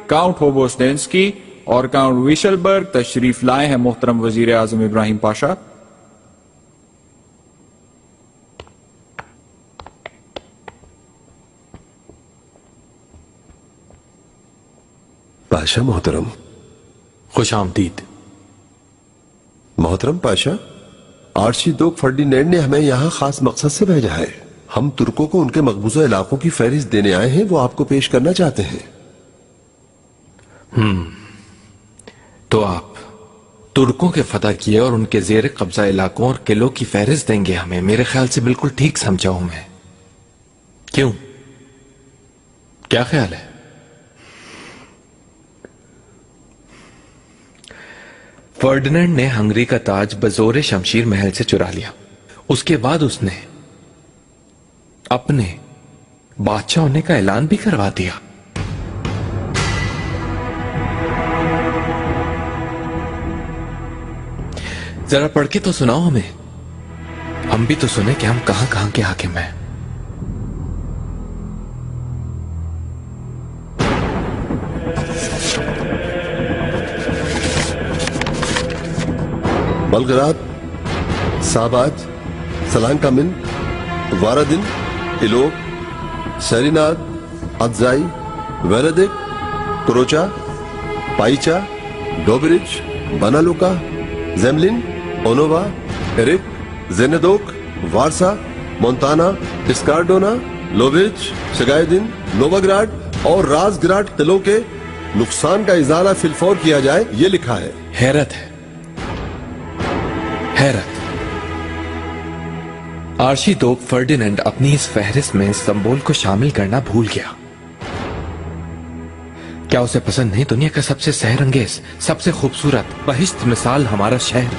काउंट होबोस्टेंस्की और काउंट विशलबर्ग तशरीफ लाए हैं मोहतरम वजीर आजम इब्राहिम पाशा। पाशा मोहतरम। खुश आमदीद। मोहतरम पाशा, आर्शीदोक फर्डिनेंड ने हमें यहाँ खास मकसद से भेजा है। हम तुर्कों को उनके मकबूजा इलाकों की फहरिस्त देने आए हैं, वो आपको पेश करना चाहते हैं। तो आप तुर्कों के फतह किए और उनके जेर कब्जा इलाकों और किलों की फहरिस्त देंगे हमें? मेरे ख्याल से बिल्कुल ठीक समझा हूं मैं। क्यों, क्या ख्याल है? फर्डिनेंड ने हंगरी का ताज बजोरे शमशीर महल से चुरा लिया। उसके बाद उसने अपने बादशाह होने का ऐलान भी करवा दिया। जरा पढ़ के तो सुनाओ हमें, हम भी तो सुने कि हम कहां कहां के हाकिम हैं। बलग्राद, साबाज, सलांकामिन, वारादिन, इलोप, शरीनाद, अदजाई, वेरेदिक, क्रोचा, पाइचा, डोबरिच, बनालुका, जेमलिन, ओनोवा, एरिक, जेनेदोक, वारसा, मोंताना, स्कार्डोना, लोविच, शगायदिन, नोवाग्राड और राजग्राड किलों के नुकसान का इजाला फिलफौर किया जाए, ये लिखा है। हैरत है, हैरत। आर्शीदोक फर्डिनेंड अपनी इस फहरिस्त में इस्तांबुल को शामिल करना भूल गया। क्या उसे पसंद नहीं दुनिया का सबसे सहरंगेज, सबसे खूबसूरत, बहिश्त मिसाल हमारा शहर?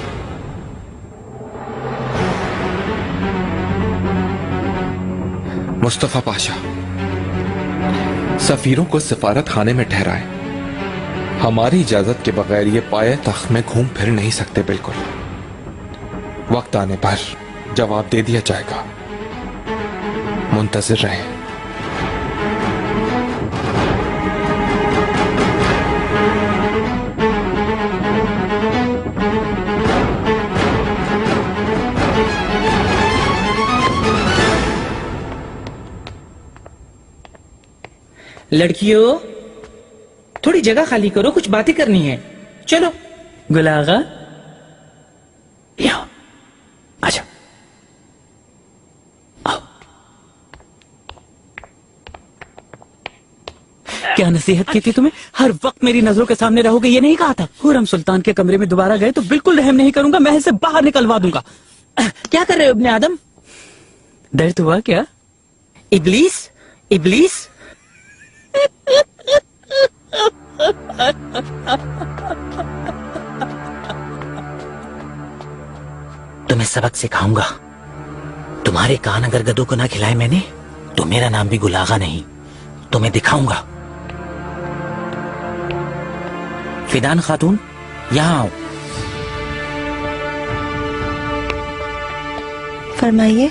मुस्तफा पाशा, सफीरों को सफारत खाने में ठहराए। हमारी इजाजत के बगैर ये पाए तख्त में घूम फिर नहीं सकते। बिल्कुल वक्त आने पर जवाब दे दिया जाएगा, मुंतजिर रहें। लड़कियों, थोड़ी जगह खाली करो, कुछ बातें करनी है। चलो गुलागा, यहाँ आजा। क्या नसीहत की थी तुम्हें? हर वक्त मेरी नजरों के सामने रहोगे, ये नहीं कहा था? हुरम सुल्तान के कमरे में दोबारा गए तो बिल्कुल रहम नहीं करूंगा, महल से बाहर निकलवा दूंगा। क्या कर रहे हो इब्ने आदम? दर्द हुआ क्या? इब्लीस, इब्लीस। तुम्हें सबक सिखाऊंगा। तुम्हारे कान अगर गधों को ना खिलाए मैंने, तो मेरा नाम भी गुलागा नहीं। तुम्हें दिखाऊंगा। फिदान खातून, यहां आओ। फरमाइए।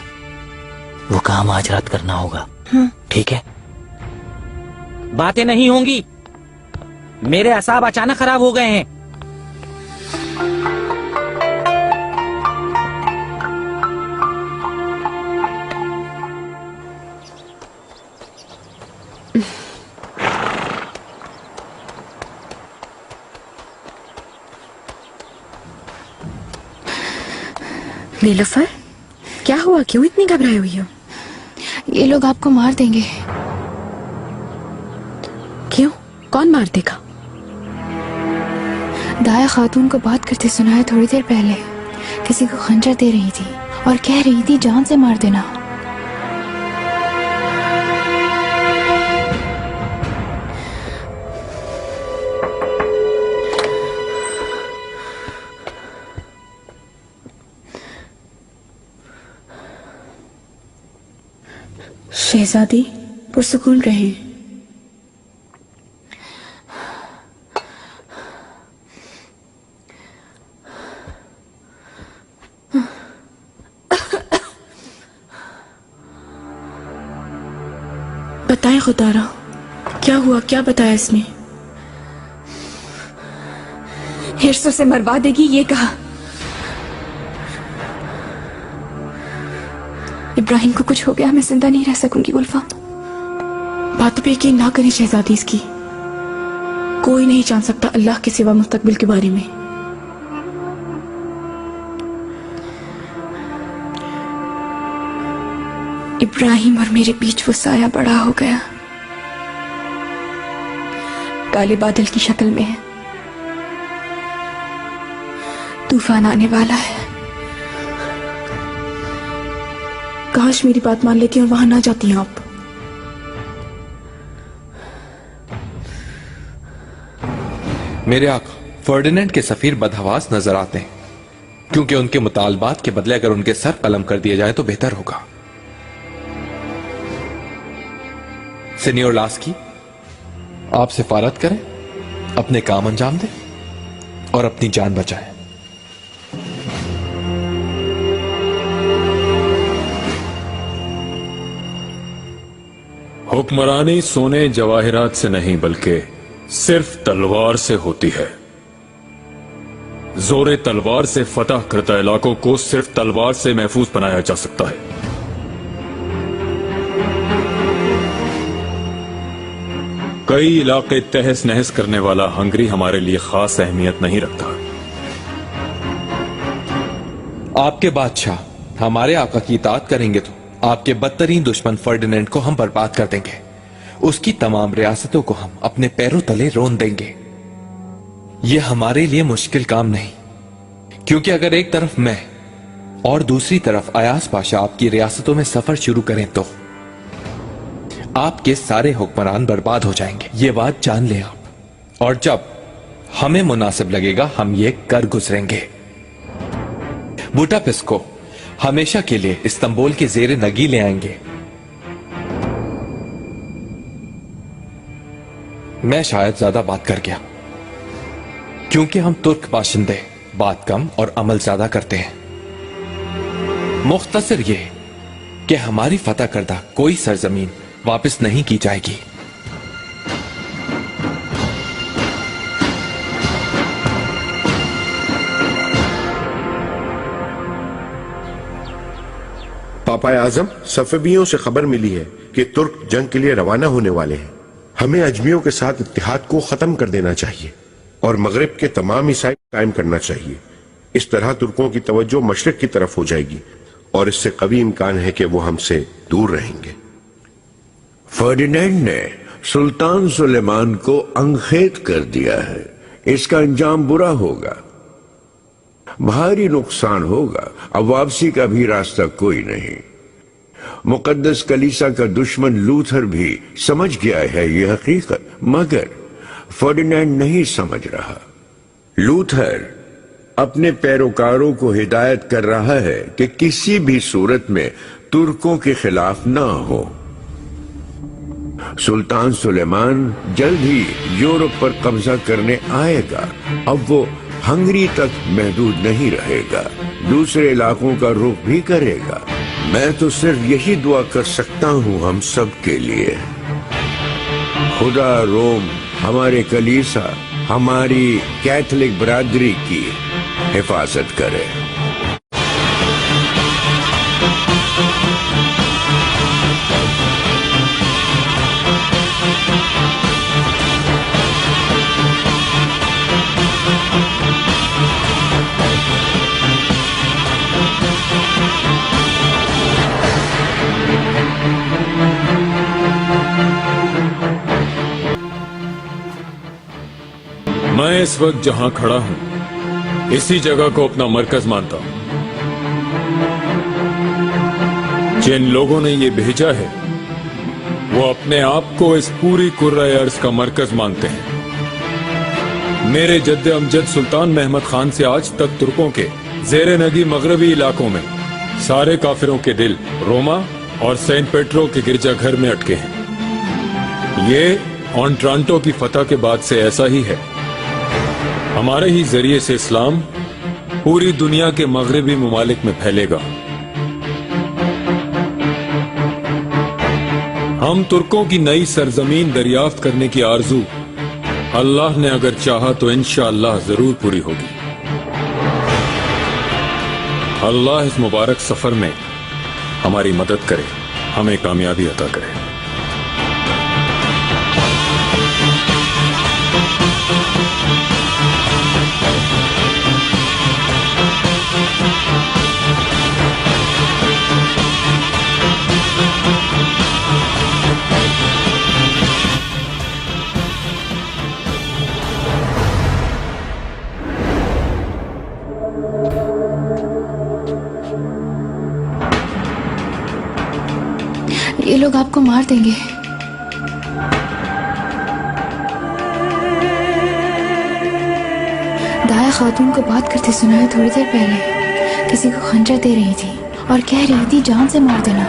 वो काम आज रात करना होगा, ठीक है? बातें नहीं होंगी। मेरे असाब अचानक खराब हो गए हैं। नीलुफर, क्या हुआ? क्यों इतनी घबराई हुई हो? ये लोग आपको मार देंगे। क्यों? कौन मार देगा? दाया खातून को बात करते सुना है थोड़ी देर पहले। किसी को खंजर दे रही थी और कह रही थी जान से मार देना। शहजादी पुरसुकून रहें। बताएं खुदारा, क्या हुआ? क्या बताया इसने? हिर्स उसे मरवा देगी ये कहा। इब्राहिम को कुछ हो गया, मैं जिंदा नहीं रह सकूंगी गुलफाम। बातों पे यकीन ना करें शहजादी इसकी। कोई नहीं जान सकता अल्लाह के सिवा मुस्तकबिल के बारे में। इब्राहिम और मेरे बीच वो साया बड़ा हो गया, काले बादल की शक्ल में है। तूफान आने वाला है। काश मेरी बात मान लेती और वहां ना जाती हैं आप। मेरे आका फर्डिनेंड के सफीर बदहवास नजर आते हैं, क्योंकि उनके मुतालबात के बदले अगर उनके सर कलम कर दिए जाए तो बेहतर होगा। सीनियर लास्की, आप सिफारत करें, अपने काम अंजाम दें और अपनी जान बचाएं। हुक्मरानी सोने जवाहिरात से नहीं बल्कि सिर्फ तलवार से होती है। जोरे तलवार से फतह करता इलाकों को सिर्फ तलवार से महफूज बनाया जा सकता है। कई इलाके तहस नहस करने वाला हंगरी हमारे लिए खास अहमियत नहीं रखता। आपके बादशाह हमारे आका की इताअत करेंगे तो आपके बदतरीन दुश्मन फर्डिनेंड को हम बर्बाद कर देंगे। उसकी तमाम रियासतों को हम अपने पैरों तले रोन देंगे। यह हमारे लिए मुश्किल काम नहीं, क्योंकि अगर एक तरफ मैं और दूसरी तरफ अयाज पाशा आपकी रियासतों में सफर शुरू करें तो आपके सारे हुक्मरान बर्बाद हो जाएंगे। ये बात जान लें आप, और जब हमें मुनासिब लगेगा हम ये कर गुजरेंगे। बुटापेस्ट को हमेशा के लिए इस्तांबुल के जेरे नगी ले आएंगे। मैं शायद ज्यादा बात कर गया, क्योंकि हम तुर्क बाशिंदे बात कम और अमल ज्यादा करते हैं। मुख्तसर यह कि हमारी फतह करदा कोई सरजमीन वापस नहीं की जाएगी। पापा आजम, सफवियों से खबर मिली है कि तुर्क जंग के लिए रवाना होने वाले हैं। हमें अजमियों के साथ इत्तिहाद को खत्म कर देना चाहिए और मगरिब के तमाम ईसाई कायम करना चाहिए। इस तरह तुर्कों की तवज्जो मशरिक की तरफ हो जाएगी और इससे कभी इम्कान है कि वो हमसे दूर रहेंगे। फर्डिनेंड ने सुल्तान सुलेमान को अंगखेज कर दिया है। इसका अंजाम बुरा होगा, भारी नुकसान होगा। अब वापसी का भी रास्ता कोई नहीं। मुकद्दस कलीसा का दुश्मन लूथर भी समझ गया है यह हकीकत, मगर फर्डिनेंड नहीं समझ रहा। लूथर अपने पैरोकारों को हिदायत कर रहा है कि किसी भी सूरत में तुर्कों के खिलाफ ना हो। सुल्तान सुलेमान जल्द ही यूरोप पर कब्जा करने आएगा। अब वो हंगरी तक महदूद नहीं रहेगा, दूसरे इलाकों का रुख भी करेगा। मैं तो सिर्फ यही दुआ कर सकता हूं हम सब के लिए, खुदा रोम हमारे कलीसा, हमारी कैथोलिक बरादरी की हिफाजत करे। मैं इस वक्त जहां खड़ा हूं, इसी जगह को अपना मरकज मानता हूं। जिन लोगों ने ये भेजा है वो अपने आप को इस पूरी कुर्राए अर्ज का मरकज मानते हैं। मेरे जद्दे अमजद सुल्तान महमद खान से आज तक तुर्कों के जेरे नगी मगरबी इलाकों में सारे काफिरों के दिल रोमा और सेंट पेट्रो के गिरजाघर में अटके हैं। ये ऑन्ट्रांटो की फतह के बाद से ऐसा ही है। हमारे ही जरिए से इस्लाम पूरी दुनिया के मगरबी मुमालिक में फैलेगा। हम तुर्कों की नई सरजमीन दरियाफ्त करने की आरजू अल्लाह ने अगर चाहा तो इंशाअल्लाह जरूर पूरी होगी। अल्लाह इस मुबारक सफर में हमारी मदद करे, हमें कामयाबी अता करे। ये लोग आपको मार देंगे। दाया खातून को बात करते सुना है थोड़ी देर पहले, किसी को खंजर दे रही थी और कह रही थी जान से मार देना।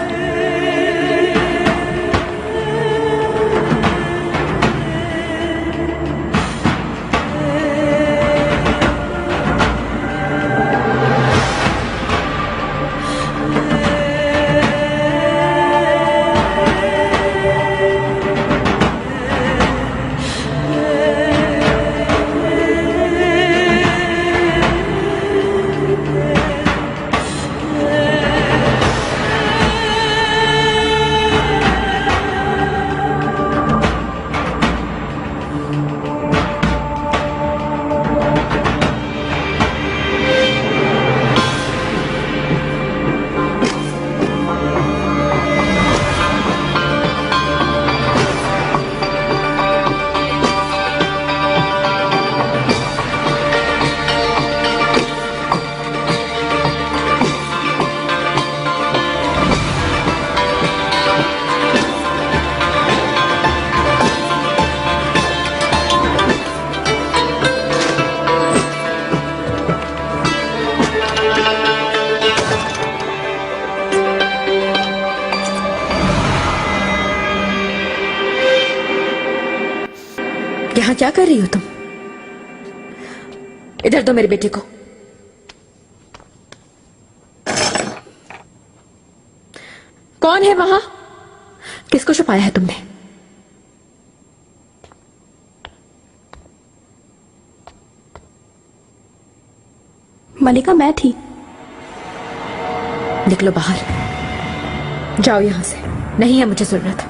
यहाँ क्या कर रही हो तुम? इधर दो मेरे बेटे को। कौन है वहां? किसको छुपाया है तुमने? मलिका मैं थी। निकलो बाहर, जाओ यहां से, नहीं है मुझे जरूरत।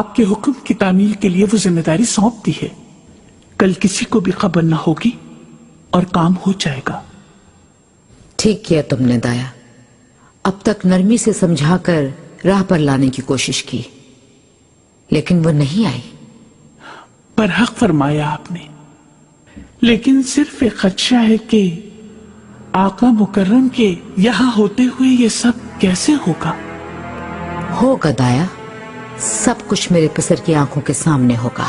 आपके हुक्म की तामील के लिए वो जिम्मेदारी सौंप दी है। कल किसी को भी खबर न होगी और काम हो जाएगा। ठीक किया तुमने दाया, अब तक नरमी से समझाकर राह पर लाने की कोशिश की, लेकिन वो नहीं आई। पर हक फरमाया आपने, लेकिन सिर्फ एक खदशा है कि आका मुकर्रम के यहाँ होते हुए ये सब कैसे होगा? होगा दाया, सब कुछ मेरे पिसर की आंखों के सामने होगा।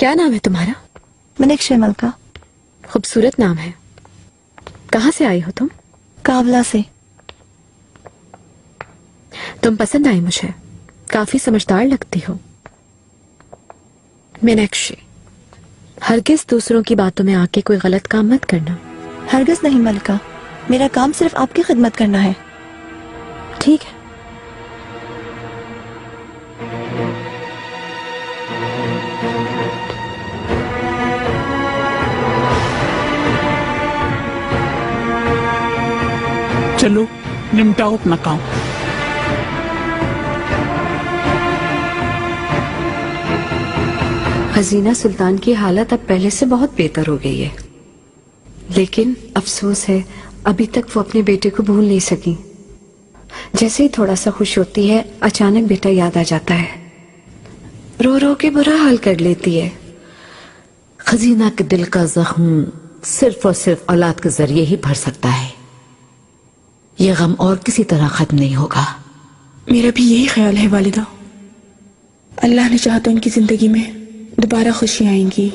क्या नाम है तुम्हारा? मनीक्षा मलका। खूबसूरत नाम है। कहाँ से आई हो तुम? कावला से। तुम पसंद आई मुझे, काफी समझदार लगती हो। मीनाक्षी, हरगिज दूसरों की बातों में आके कोई गलत काम मत करना। हरगिज नहीं मलका, मेरा काम सिर्फ आपकी खिदमत करना है। ठीक है। चलो निपटाओ अपना काम। खजीना सुल्तान की हालत अब पहले से बहुत बेहतर हो गई है, लेकिन अफसोस है अभी तक वो अपने बेटे को भूल नहीं सकी। जैसे ही थोड़ा सा खुश होती है, अचानक बेटा याद आ जाता है, रो रो के बुरा हाल कर लेती है। खजीना के दिल का जख्म सिर्फ और सिर्फ औलाद के जरिए ही भर सकता है। ये गम और किसी तरह खत्म नहीं होगा। मेरा भी यही ख्याल है वालिदा। अल्लाह ने चाहा तो उनकी जिंदगी में दोबारा खुशियां आएंगी।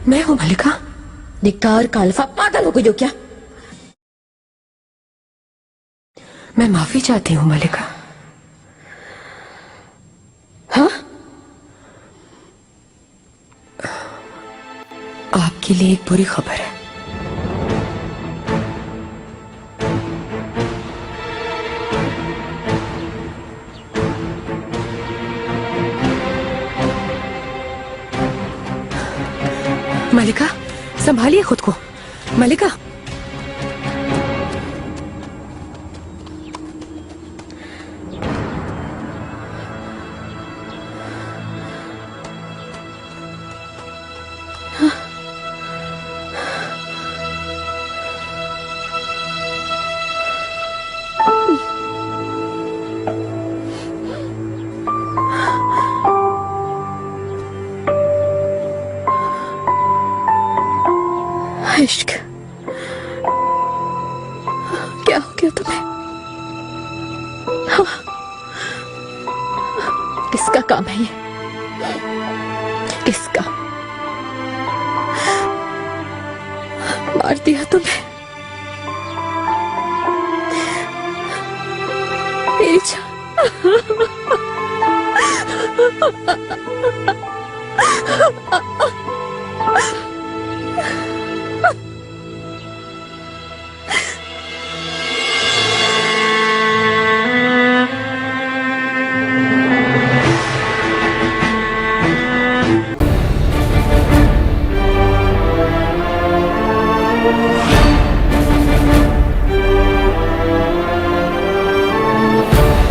मैं हूँ मलिका। निकार काल्फा पागल हो गई हो क्या? मैं माफी चाहती हूँ मलिका। हाँ, आपके लिए एक बुरी खबर है। मलिका, संभालिए खुद को। मलिका, इश्क क्या हो गया तुम्हें? हाँ, किसका काम है ये? किसका? मार दिया तुम्हें? मेरी